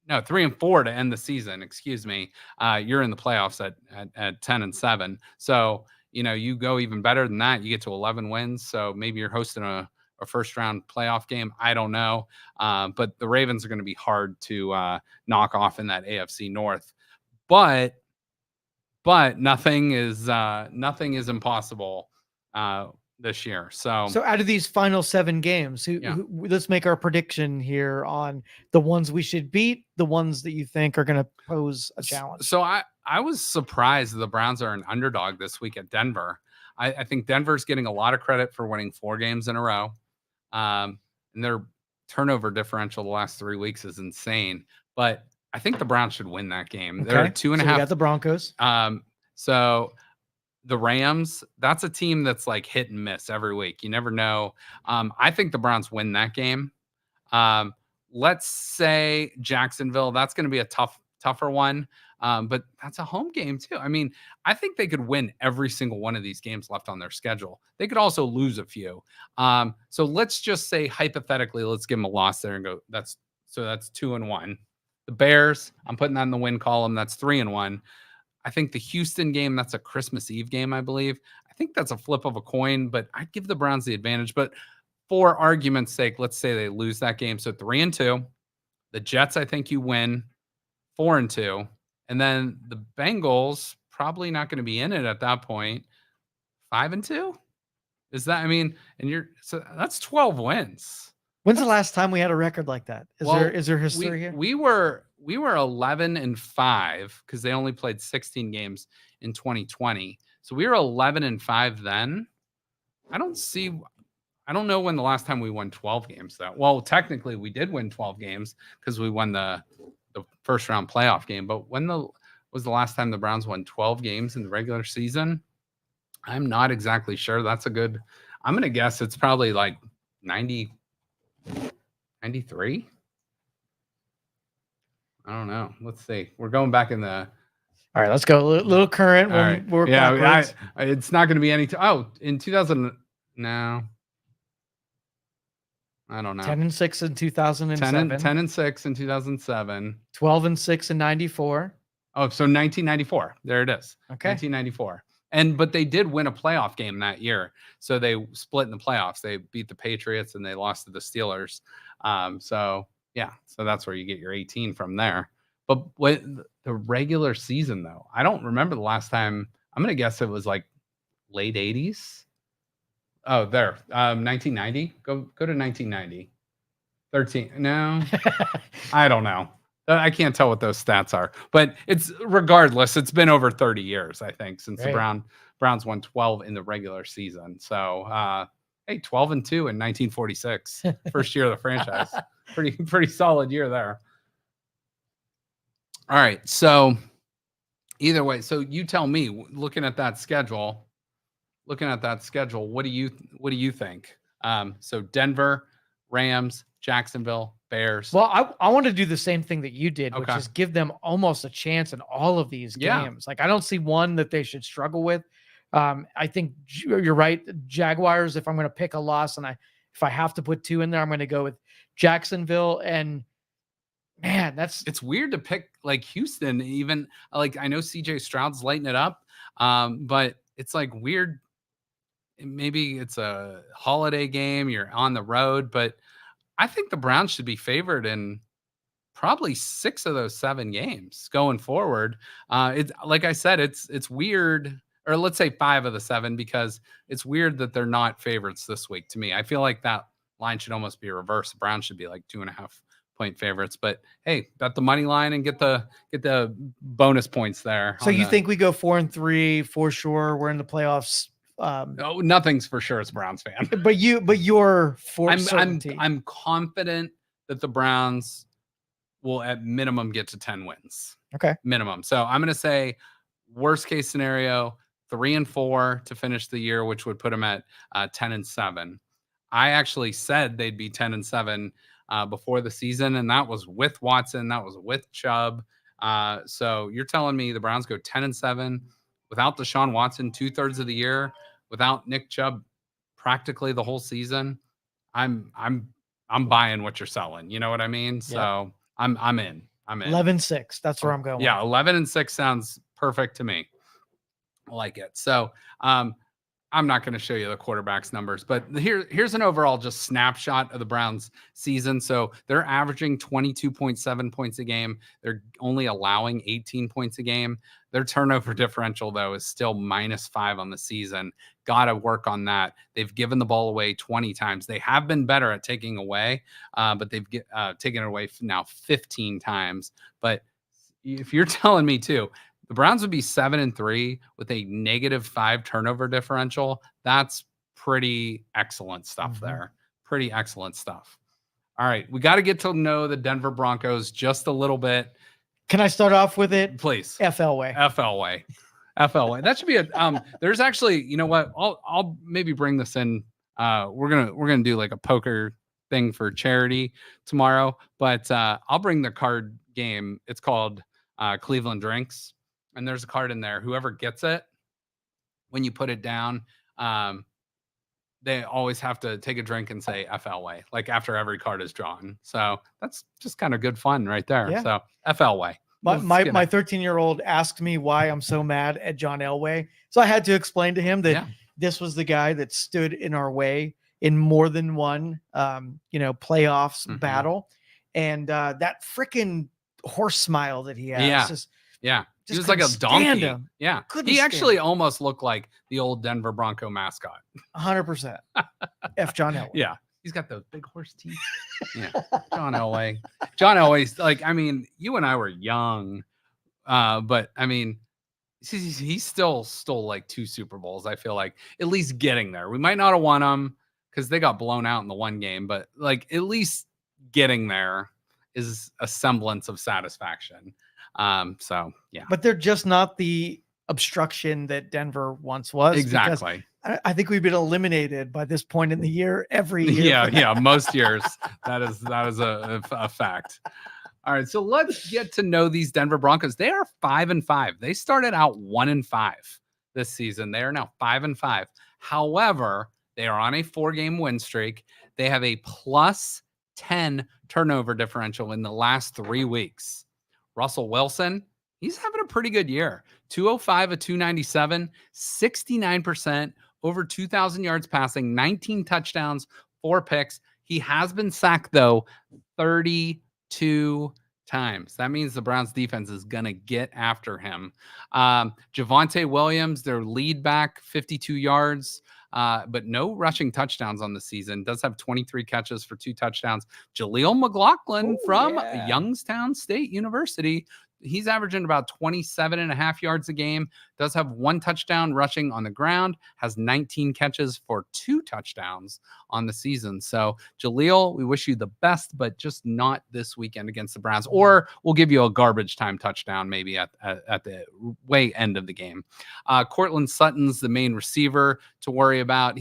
[SPEAKER 1] to end the season. Excuse me. You're in the playoffs at 10-7. So you go even better than that. You get to 11 wins. So maybe you're hosting a first round playoff game. I don't know. But the Ravens are going to be hard to knock off in that AFC North. But nothing is impossible this year. So
[SPEAKER 2] out of these final 7 games, let's make our prediction here on the ones we should beat, the ones that you think are going to pose a challenge.
[SPEAKER 1] So I was surprised that the Browns are an underdog this week at Denver. I think Denver's getting a lot of credit for winning 4 games in a row. And their turnover differential the last 3 weeks is insane. But I think the Browns should win that game.
[SPEAKER 2] Okay.
[SPEAKER 1] They're 2.5.
[SPEAKER 2] So we got the Broncos.
[SPEAKER 1] So the Rams, that's a team that's like hit and miss every week. You never know. I think the Browns win that game. Let's say Jacksonville, that's going to be a tougher one. But that's a home game too. I mean, I think they could win every single one of these games left on their schedule. They could also lose a few. So let's just say hypothetically, let's give them a loss there and go, that's 2-1. The Bears, I'm putting that in the win column. That's 3-1. I think the Houston game, that's a Christmas Eve game, I believe. I think that's a flip of a coin, but I'd give the Browns the advantage. But for argument's sake, let's say they lose that game. So 3-2. The Jets, I think you win 4-2. And then the Bengals, probably not going to be in it at that point. 5-2? Is that, so that's 12 wins.
[SPEAKER 2] When's the last time we had a record like that? Is there history here?
[SPEAKER 1] We were 11-5 because they only played 16 games in 2020. So we were 11-5 then. I don't know when the last time we won 12 games though. Well, technically we did win 12 games because we won the first round playoff game. But when was the last time the Browns won 12 games in the regular season? I'm not exactly sure. I'm going to guess it's probably like 93. I don't know. Let's see. We're going back in the.
[SPEAKER 2] All right, let's go a little current.
[SPEAKER 1] All right.
[SPEAKER 2] Work
[SPEAKER 1] it's not going to be any. In 2000. No. I don't know.
[SPEAKER 2] 10-6 in 2007.
[SPEAKER 1] 10-6 in 2007.
[SPEAKER 2] 12-6 in 94.
[SPEAKER 1] Oh, so 1994. There it is.
[SPEAKER 2] Okay.
[SPEAKER 1] 1994. But they did win a playoff game that year. So they split in the playoffs. They beat the Patriots and they lost to the Steelers. So that's where you get your 18 from there. But the regular season, though, I don't remember the last time. I'm going to guess it was like late 80s. Oh, there. 1990. Go to 1990. 13. No, I don't know. I can't tell what those stats are, but it's regardless. It's been over 30 years, I think, since the Browns won 12 in the regular season. So, 12-2 in 1946, first year of the franchise. Pretty solid year there. All right. So either way, so you tell me, looking at that schedule, what do you think? So Denver, Rams, Jacksonville, Bears.
[SPEAKER 2] Well, I want to do the same thing that you did, which is give them almost a chance in all of these games. Like I don't see one that they should struggle with. I think you're right. Jaguars, if I'm going to pick a loss and if I have to put 2 in there, I'm going to go with Jacksonville. And man,
[SPEAKER 1] it's weird to pick like Houston, even like I know CJ Stroud's lighting it up. But it's like weird. Maybe it's a holiday game. You're on the road, but I think the Browns should be favored in probably 6 of those 7 games going forward. It's like I said, it's weird, or let's say 5 of the 7, because it's weird that they're not favorites this week to me. I feel like that line should almost be reversed. The Browns should be like 2.5 point favorites, but hey, bet the money line and get the bonus points there.
[SPEAKER 2] So you think we go 4-3 for sure? We're in the playoffs.
[SPEAKER 1] No, nothing's for sure as a Browns fan.
[SPEAKER 2] But you're for certainty.
[SPEAKER 1] I'm confident that the Browns will at minimum get to 10 wins.
[SPEAKER 2] Okay.
[SPEAKER 1] Minimum. So I'm going to say worst case scenario, 3-4 to finish the year, which would put them at 10-7. I actually said they'd be 10-7 before the season, and that was with Watson, that was with Chubb. So you're telling me the Browns go 10-7 without Deshaun Watson 2/3 of the year, without Nick Chubb practically the whole season, I'm buying what you're selling. You know what I mean? So I'm in.
[SPEAKER 2] 11-6. That's where I'm going.
[SPEAKER 1] Yeah, 11-6 sounds perfect to me. I like it. So I'm not going to show you the quarterback's numbers, but here's an overall just snapshot of the Browns season. So they're averaging 22.7 points a game. They're only allowing 18 points a game. Their turnover differential, though, is still -5 on the season. Got to work on that. They've given the ball away 20 times. They have been better at taking away, but they've taken it away now 15 times. But if you're telling me too, the Browns would be 7-3 with a -5 turnover differential. That's pretty excellent stuff there. Pretty excellent stuff. All right. We got to get to know the Denver Broncos just a little bit.
[SPEAKER 2] Can I start off with it?
[SPEAKER 1] Please.
[SPEAKER 2] FL way.
[SPEAKER 1] FL way. FL way. That should be a there's actually, you know what? I'll maybe bring this in. We're gonna do like a poker thing for charity tomorrow, but I'll bring the card game. It's called Cleveland Drinks. And there's a card in there. Whoever gets it, when you put it down, they always have to take a drink and say FL way, like after every card is drawn. So that's just kind of good fun right there.
[SPEAKER 2] Yeah.
[SPEAKER 1] So FL way.
[SPEAKER 2] My 13-year-old asked me why I'm so mad at John Elway. So I had to explain to him that this was the guy that stood in our way in more than one, playoffs battle. And that freaking horse smile that he has.
[SPEAKER 1] He was like a donkey. Yeah. He actually almost looked like the old Denver Bronco mascot.
[SPEAKER 2] 100%. F John Elway.
[SPEAKER 1] Yeah. He's got those big horse teeth. Yeah. John Elway. John Elway's like, I mean, you and I were young, but I mean, he still stole like 2 Super Bowls. I feel like at least getting there. We might not have won them because they got blown out in the one game, but like at least getting there is a semblance of satisfaction. So yeah,
[SPEAKER 2] but they're just not the obstruction that Denver once was.
[SPEAKER 1] Exactly.
[SPEAKER 2] I think we've been eliminated by this point in the year every year.
[SPEAKER 1] Yeah. Most years. That is a fact. All right. So let's get to know these Denver Broncos. They are 5-5. They started out 1-5 this season. They are now 5-5. However, they are on a 4-game win streak. They have a +10 turnover differential in the last 3 weeks. Russell Wilson, he's having a pretty good year. 205 of 297, 69%, over 2,000 yards passing, 19 touchdowns, 4 picks. He has been sacked, though, 32 times. That means the Browns defense is going to get after him. Javonte Williams, their lead back, 52 yards. But no rushing touchdowns on the season. Does have 23 catches for 2 touchdowns. Jaleel McLaughlin from Youngstown State University. He's averaging about 27.5 yards a game. Does have 1 touchdown rushing on the ground. Has 19 catches for 2 touchdowns on the season. So Jaleel, we wish you the best, but just not this weekend against the Browns. Or we'll give you a garbage time touchdown maybe at the way end of the game. Cortland Sutton's the main receiver to worry about.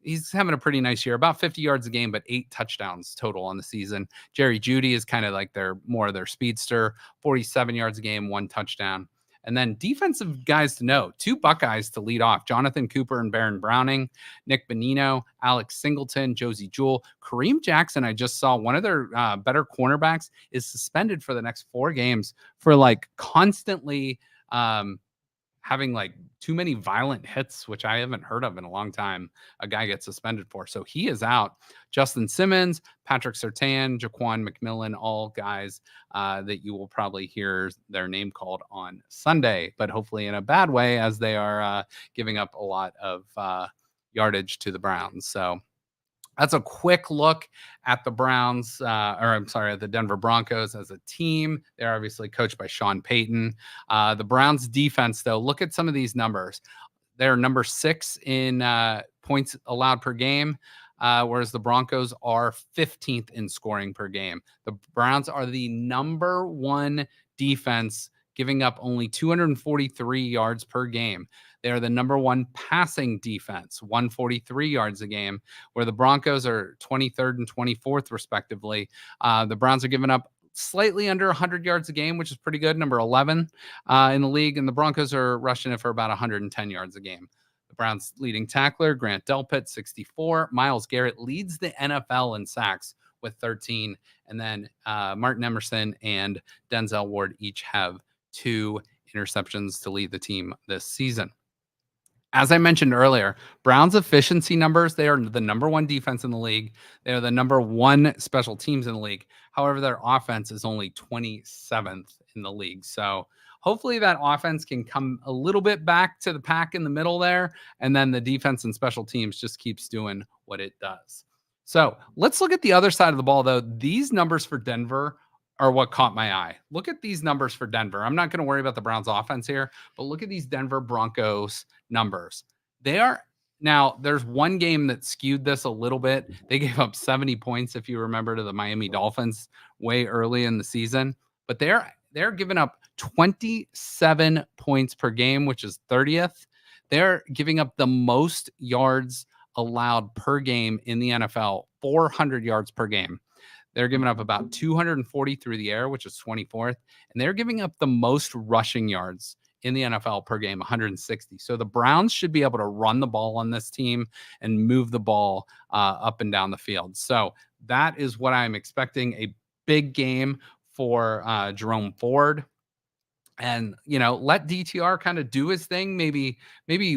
[SPEAKER 1] He's having a pretty nice year, about 50 yards a game, but 8 touchdowns total on the season. Jerry Jeudy is kind of like their speedster, 47 yards a game, 1 touchdown. And then defensive guys to know, 2 Buckeyes to lead off: Jonathan Cooper and Baron Browning, Nick Bonino, Alex Singleton, Josie Jewell. Kareem Jackson, I just saw one of their better cornerbacks is suspended for the next 4 games for like constantly having like too many violent hits, which I haven't heard of in a long time. A guy gets suspended for. So he is out. Justin Simmons, Patrick Surtain, Jaquan McMillan, all guys that you will probably hear their name called on Sunday, but hopefully in a bad way, as they are giving up a lot of yardage to the Browns. So that's a quick look at the Browns, at the Denver Broncos as a team. They're obviously coached by Sean Payton. The Browns defense, though, look at some of these numbers. They're number 6 in points allowed per game, whereas the Broncos are 15th in scoring per game. The Browns are the number 1 defense, giving up only 243 yards per game. They are the number 1 passing defense, 143 yards a game, where the Broncos are 23rd and 24th, respectively. The Browns are giving up slightly under 100 yards a game, which is pretty good, number 11 in the league, and the Broncos are rushing it for about 110 yards a game. The Browns' leading tackler, Grant Delpit, 64. Myles Garrett leads the NFL in sacks with 13. And then Martin Emerson and Denzel Ward each have 2 interceptions to lead the team this season. As I mentioned earlier, Browns' efficiency numbers, they are the number 1 defense in the league. They are the number 1 special teams in the league. However, their offense is only 27th in the league. So hopefully that offense can come a little bit back to the pack in the middle there. And then the defense and special teams just keeps doing what it does. So let's look at the other side of the ball, though. These numbers for Denver are what caught my eye. Look at these numbers for Denver. I'm not going to worry about the Browns offense here, but look at these Denver Broncos numbers. They are now, there's one game that skewed this a little bit. They gave up 70 points, if you remember, to the Miami Dolphins way early in the season, but they're giving up 27 points per game, which is 30th. They're giving up the most yards allowed per game in the NFL, 400 yards per game. They're giving up about 240 through the air, which is 24th. And they're giving up the most rushing yards in the NFL per game, 160. So the Browns should be able to run the ball on this team and move the ball up and down the field. So that is what I'm expecting, a big game for Jerome Ford. And, let DTR kind of do his thing, maybe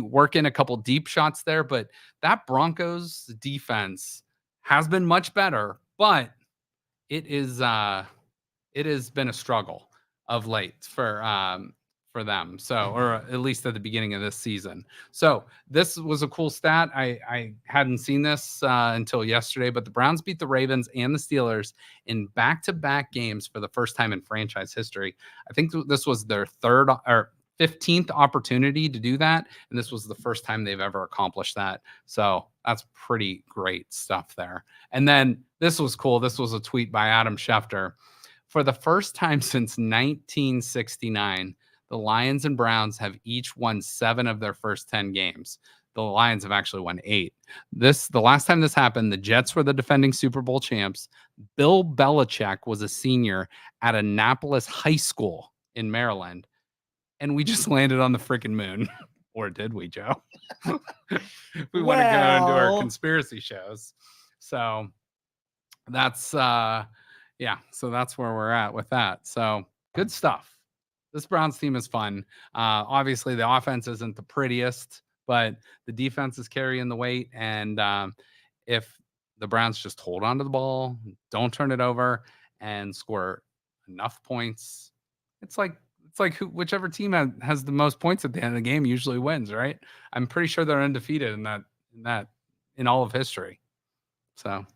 [SPEAKER 1] work in a couple deep shots there. But that Broncos defense has been much better, but it has been a struggle of late for them. So, or at least at the beginning of this season. So this was a cool stat. I hadn't seen this until yesterday, but the Browns beat the Ravens and the Steelers in back-to-back games for the first time in franchise history. I think this was their 15th opportunity to do that. And this was the first time they've ever accomplished that. So that's pretty great stuff there. And then this was cool. This was a tweet by Adam Schefter. For the first time since 1969, the Lions and Browns have each won 7 of their first 10 games. The Lions have actually won 8. The last time this happened, the Jets were the defending Super Bowl champs. Bill Belichick was a senior at Annapolis High School in Maryland. And we just landed on the freaking moon. Or did we, Joe? We want to go into our conspiracy shows. So that's, so that's where we're at with that. So good stuff. This Browns team is fun. Obviously, the offense isn't the prettiest, but the defense is carrying the weight. And if the Browns just hold on to the ball, don't turn it over, and score enough points, it's like whichever team has the most points at the end of the game usually wins, right? I'm pretty sure they're undefeated in all of history. So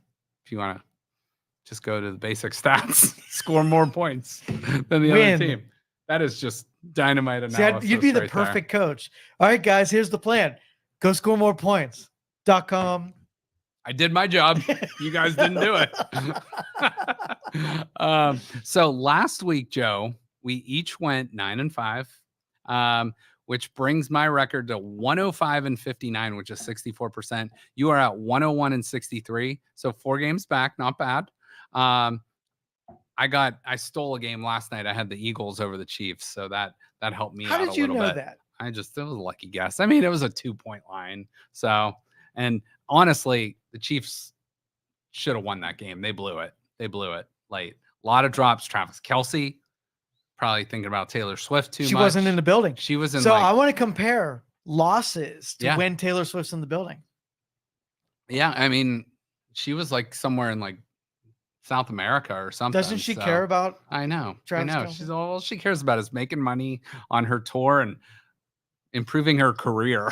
[SPEAKER 1] if you want to just go to the basic stats, score more points than the other team. That is just dynamite analysis.
[SPEAKER 2] You'd be the perfect coach. All right, guys, here's the plan. Go score more points.com.
[SPEAKER 1] I did my job. You guys didn't do it. So last week, Joe, we each went 9-5, which brings my record to 105-59, which is 64%. You are at 101-63. So 4 games back, not bad. I stole a game last night. I had the Eagles over the Chiefs, so that helped me out a little bit. How did you know that? It was a lucky guess. I mean, it was a 2-point line. So, and honestly, the Chiefs should have won that game. They blew it. Late. A lot of drops. Travis Kelce, probably thinking about Taylor Swift too much.
[SPEAKER 2] She wasn't in the building.
[SPEAKER 1] She was in.
[SPEAKER 2] So I want to compare losses to when Taylor Swift's in the building.
[SPEAKER 1] Yeah, I mean, she was like somewhere in like South America or something.
[SPEAKER 2] Doesn't she care about?
[SPEAKER 1] I know.
[SPEAKER 2] Travis Kelce?
[SPEAKER 1] She's all she cares about is making money on her tour and improving her career.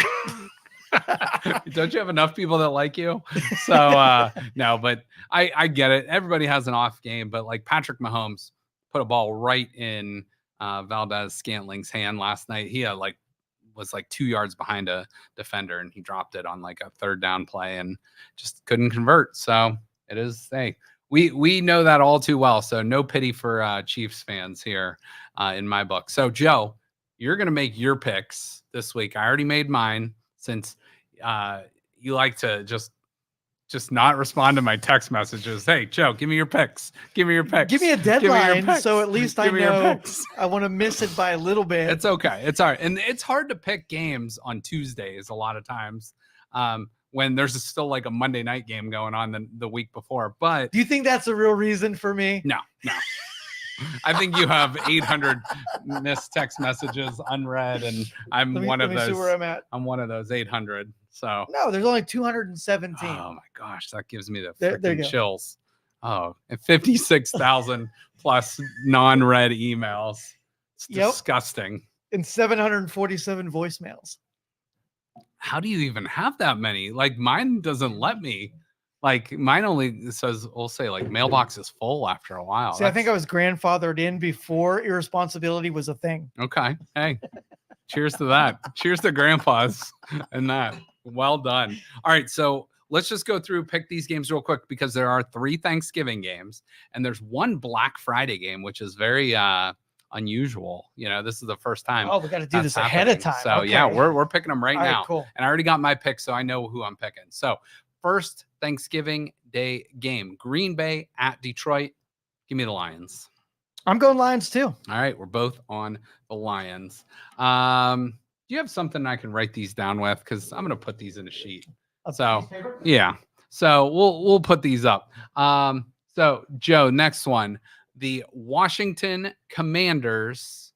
[SPEAKER 1] Don't you have enough people that like you? So no, but I get it. Everybody has an off game, but like Patrick Mahomes put a ball right in Valdez-Scantling's hand last night. He was 2 yards behind a defender, and he dropped it on like a 3rd down play and just couldn't convert. So it is. Hey, we know that all too well. So no pity for Chiefs fans here in my book. So Joe, you're gonna make your picks this week. I already made mine since you like to just just not respond to my text messages. Hey, Joe, give me your picks. Give me your picks.
[SPEAKER 2] Give me a
[SPEAKER 1] Give me your
[SPEAKER 2] deadline,
[SPEAKER 1] picks.
[SPEAKER 2] so at least I
[SPEAKER 1] Give me your
[SPEAKER 2] know
[SPEAKER 1] picks.
[SPEAKER 2] I want to miss it by a little bit.
[SPEAKER 1] It's okay. It's all right. And it's hard to pick games on Tuesdays a lot of times when there's still like a Monday night game going on the week before. But
[SPEAKER 2] Do you think that's a real reason for me?
[SPEAKER 1] no. I think you have 800 missed text messages unread, and I'm one of
[SPEAKER 2] let me see
[SPEAKER 1] those.
[SPEAKER 2] where I'm at.
[SPEAKER 1] I'm one of those 800. So
[SPEAKER 2] No, there's only 217.
[SPEAKER 1] oh my gosh, that gives me the
[SPEAKER 2] There you
[SPEAKER 1] freaking
[SPEAKER 2] go.
[SPEAKER 1] chills. Oh, and 56,000 plus non-read emails. It's
[SPEAKER 2] Yep.
[SPEAKER 1] disgusting.
[SPEAKER 2] And 747 voicemails.
[SPEAKER 1] How do you even have that many? Like mine doesn't let me. Like mine only says, we'll say like mailbox is full after a while.
[SPEAKER 2] See, I think I was grandfathered in before irresponsibility was a thing.
[SPEAKER 1] Okay. Hey, cheers to that. Cheers to grandpas and that. Well done. All right. So let's just go through, pick these games real quick because there are 3 Thanksgiving games and there's 1 Black Friday game, which is very unusual. You know, this is the first time.
[SPEAKER 2] Oh, we got to do
[SPEAKER 1] that's
[SPEAKER 2] this ahead of
[SPEAKER 1] happening.
[SPEAKER 2] time.
[SPEAKER 1] So
[SPEAKER 2] Okay.
[SPEAKER 1] yeah, we're picking them right
[SPEAKER 2] All right,
[SPEAKER 1] now.
[SPEAKER 2] cool.
[SPEAKER 1] And I already got my pick, so I know who I'm picking. So first Thanksgiving Day game, Green Bay at Detroit. Give me the Lions.
[SPEAKER 2] I'm going Lions too.
[SPEAKER 1] All right, we're both on the Lions. Do you have something I can write these down with? Because I'm going to put these in a sheet. So yeah, so we'll put these up. So Joe, next one, the Washington Commanders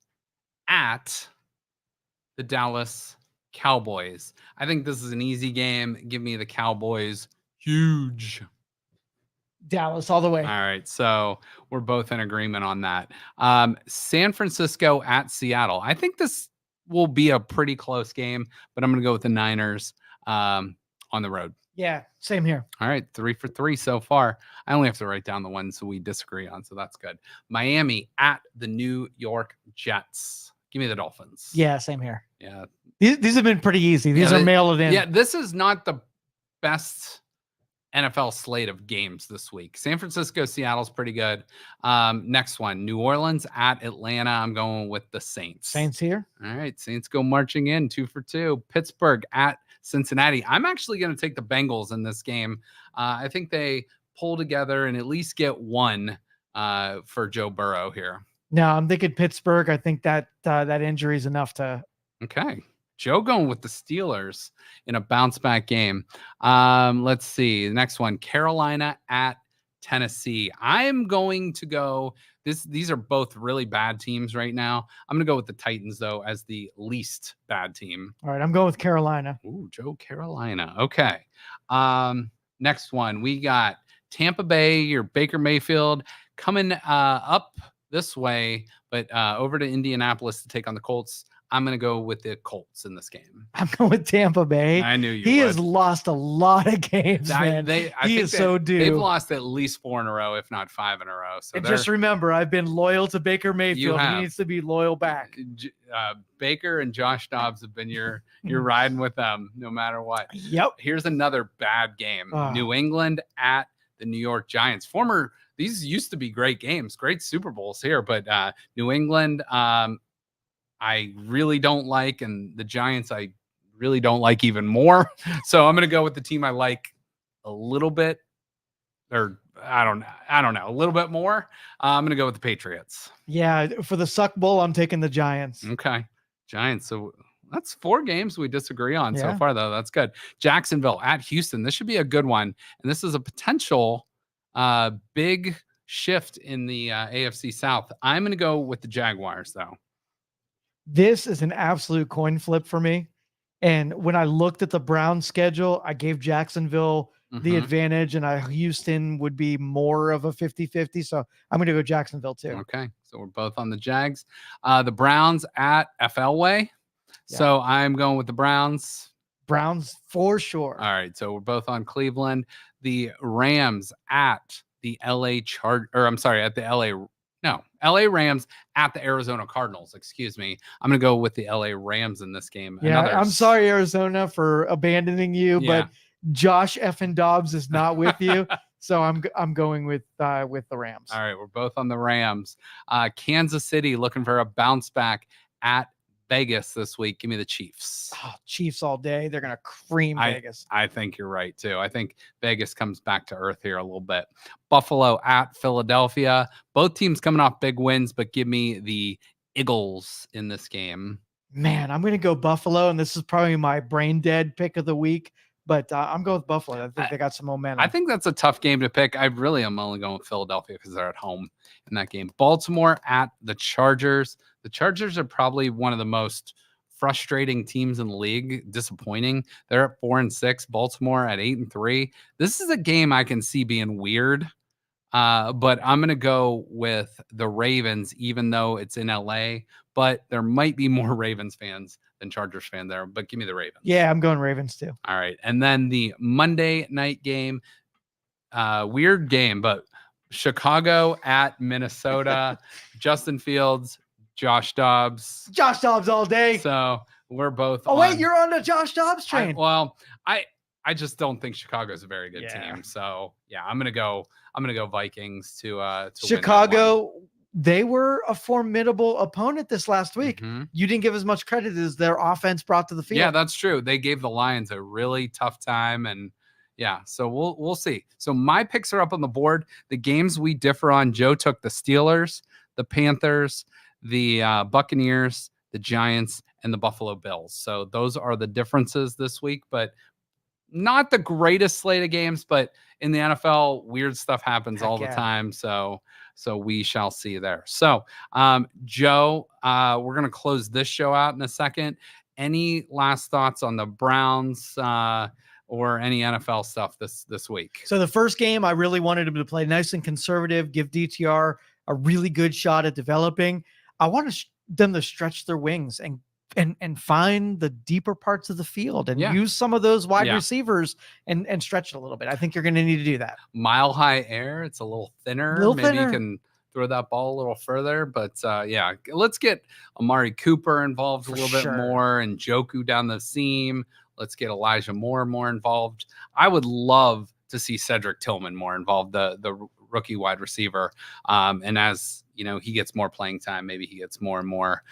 [SPEAKER 1] at the Dallas Cowboys. I think this is an easy game. Give me the Cowboys. Huge.
[SPEAKER 2] Dallas all the way.
[SPEAKER 1] All right, so we're both in agreement on that. San Francisco at Seattle. I think this will be a pretty close game, but I'm going to go with the Niners on the road.
[SPEAKER 2] Yeah, same here.
[SPEAKER 1] All right, 3 for 3 so far. I only have to write down the ones we disagree on, so that's good. Miami at the New York Jets. Give me the Dolphins.
[SPEAKER 2] Yeah, same here.
[SPEAKER 1] Yeah.
[SPEAKER 2] These have been pretty easy. These
[SPEAKER 1] Yeah,
[SPEAKER 2] are mailed in.
[SPEAKER 1] Yeah, this is not the best NFL slate of games this week. San Francisco, Seattle's pretty good. Next one, New Orleans at Atlanta. I'm going with the Saints.
[SPEAKER 2] Saints here.
[SPEAKER 1] All right, Saints go marching in 2 for 2. Pittsburgh at Cincinnati. I'm actually going to take the Bengals in this game. I think they pull together and at least get one for Joe Burrow here.
[SPEAKER 2] No, I'm thinking Pittsburgh. I think that that injury is enough to.
[SPEAKER 1] Okay. Joe going with the Steelers in a bounce back game. Let's see. The next one, Carolina at Tennessee. I'm going to go. These are both really bad teams right now. I'm going to go with the Titans, though, as the least bad team.
[SPEAKER 2] All right, I'm going with Carolina.
[SPEAKER 1] Ooh, Joe, Carolina. Okay. Next one, we got Tampa Bay, your Baker Mayfield coming up this way, but over to Indianapolis to take on the Colts. I'm going to go with the Colts in this game.
[SPEAKER 2] I'm going with Tampa Bay.
[SPEAKER 1] I knew you
[SPEAKER 2] He
[SPEAKER 1] would.
[SPEAKER 2] has lost a lot of games, man.
[SPEAKER 1] I
[SPEAKER 2] He
[SPEAKER 1] think
[SPEAKER 2] is so due.
[SPEAKER 1] They've lost at least 4 in a row, if not 5 in a row. So
[SPEAKER 2] And just remember, I've been loyal to Baker Mayfield. He
[SPEAKER 1] have.
[SPEAKER 2] needs to be loyal back.
[SPEAKER 1] Baker and Josh Dobbs have been you're riding with them no matter what.
[SPEAKER 2] Yep.
[SPEAKER 1] Here's another bad game.
[SPEAKER 2] Oh.
[SPEAKER 1] New England at the New York Giants. These used to be great games, great Super Bowls here, but New England, I really don't like, and the Giants I really don't like even more. So I'm going to go with the team I like a little bit, or I don't know, a little bit more. I'm going to go with the Patriots.
[SPEAKER 2] Yeah, for the Suck Bowl, I'm taking the Giants.
[SPEAKER 1] Okay, Giants. So that's 4 games we disagree on so
[SPEAKER 2] Yeah.
[SPEAKER 1] far, though. That's good. Jacksonville at Houston. This should be a good one, and this is a potential big shift in the AFC South. I'm going to go with the Jaguars, though.
[SPEAKER 2] This is an absolute coin flip for me. And when I looked at the Browns schedule, I gave Jacksonville the
[SPEAKER 1] Mhm.
[SPEAKER 2] advantage, and Houston would be more of a 50-50. So I'm going to go Jacksonville too.
[SPEAKER 1] Okay, so we're both on the Jags. The Browns at FLway.
[SPEAKER 2] Yeah.
[SPEAKER 1] So I'm going with the Browns.
[SPEAKER 2] Browns for sure.
[SPEAKER 1] All right, so we're both on Cleveland. The Rams at the LA Rams at the Arizona Cardinals. Excuse me. I'm going to go with the LA Rams in this game.
[SPEAKER 2] Yeah, I'm sorry, Arizona, for abandoning you,
[SPEAKER 1] Yeah.
[SPEAKER 2] but Josh effing Dobbs is not with you. So I'm going with the Rams.
[SPEAKER 1] All right, we're both on the Rams. Kansas City looking for a bounce back at Vegas this week. Give me the Chiefs.
[SPEAKER 2] Oh, Chiefs all day. They're going to cream Vegas.
[SPEAKER 1] I think you're right, too. I think Vegas comes back to earth here a little bit. Buffalo at Philadelphia. Both teams coming off big wins, but give me the Eagles in this game.
[SPEAKER 2] Man, I'm going to go Buffalo, and this is probably my brain dead pick of the week, but I'm going with Buffalo. I think they got some momentum.
[SPEAKER 1] I think that's a tough game to pick. I really am only going with Philadelphia because they're at home in that game. Baltimore at the Chargers. The Chargers are probably one of the most frustrating teams in the league. Disappointing. They're at 4-6. Baltimore at 8-3. This is a game I can see being weird. But I'm going to go with the Ravens, even though it's in LA. But there might be more Ravens fans than Chargers fan there. But give me the Ravens.
[SPEAKER 2] Yeah, I'm going Ravens too.
[SPEAKER 1] All right. And then the Monday night game. Weird game, but Chicago at Minnesota. Justin Fields, Josh Dobbs.
[SPEAKER 2] Josh Dobbs all day.
[SPEAKER 1] So we're both.
[SPEAKER 2] Oh, wait, you're on the Josh Dobbs train.
[SPEAKER 1] I just don't think Chicago's a very good team. So yeah, I'm gonna go Vikings to
[SPEAKER 2] Chicago. They were a formidable opponent this last week.
[SPEAKER 1] Mm-hmm.
[SPEAKER 2] You didn't give as much credit as their offense brought to the field.
[SPEAKER 1] Yeah, that's true. They gave the Lions a really tough time, and yeah, so we'll see. So my picks are up on the board. The games we differ on, Joe took the Steelers, the Panthers, the Buccaneers, the Giants, and the Buffalo Bills. So those are the differences this week, but not the greatest slate of games, but in the NFL, weird stuff happens all the time. So we shall see there. So, Joe, we're going to close this show out in a second. Any last thoughts on the Browns or any NFL stuff this week?
[SPEAKER 2] So the first game, I really wanted him to play nice and conservative, give DTR a really good shot at developing. I want them to stretch their wings and find the deeper parts of the field and use some of those wide receivers and stretch it a little bit. I think you're going to need to do that.
[SPEAKER 1] Mile high air. It's a little thinner. Maybe you can throw that ball a little further, but let's get Amari Cooper involved a little bit more and Njoku down the seam. Let's get Elijah Moore more involved. I would love to see Cedric Tillman more involved, the rookie wide receiver. And as you know, he gets more playing time. Maybe he gets more and more,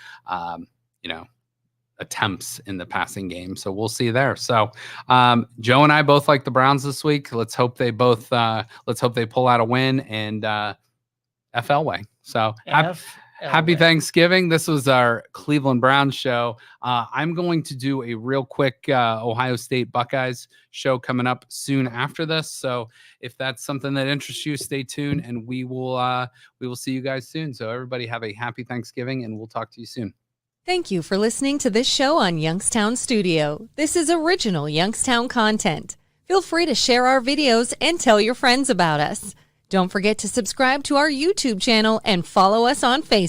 [SPEAKER 1] attempts in the passing game. So we'll see there. So Joe and I both like the Browns this week. Let's hope they pull out a win and FL way. So happy Thanksgiving. This was our Cleveland Browns show. I'm going to do a real quick Ohio State Buckeyes show coming up soon after this. So if that's something that interests you, stay tuned and we will see you guys soon. So everybody have a happy Thanksgiving and we'll talk to you soon.
[SPEAKER 3] Thank you for listening to this show on Youngstown Studio. This is original Youngstown content. Feel free to share our videos and tell your friends about us. Don't forget to subscribe to our YouTube channel and follow us on Facebook.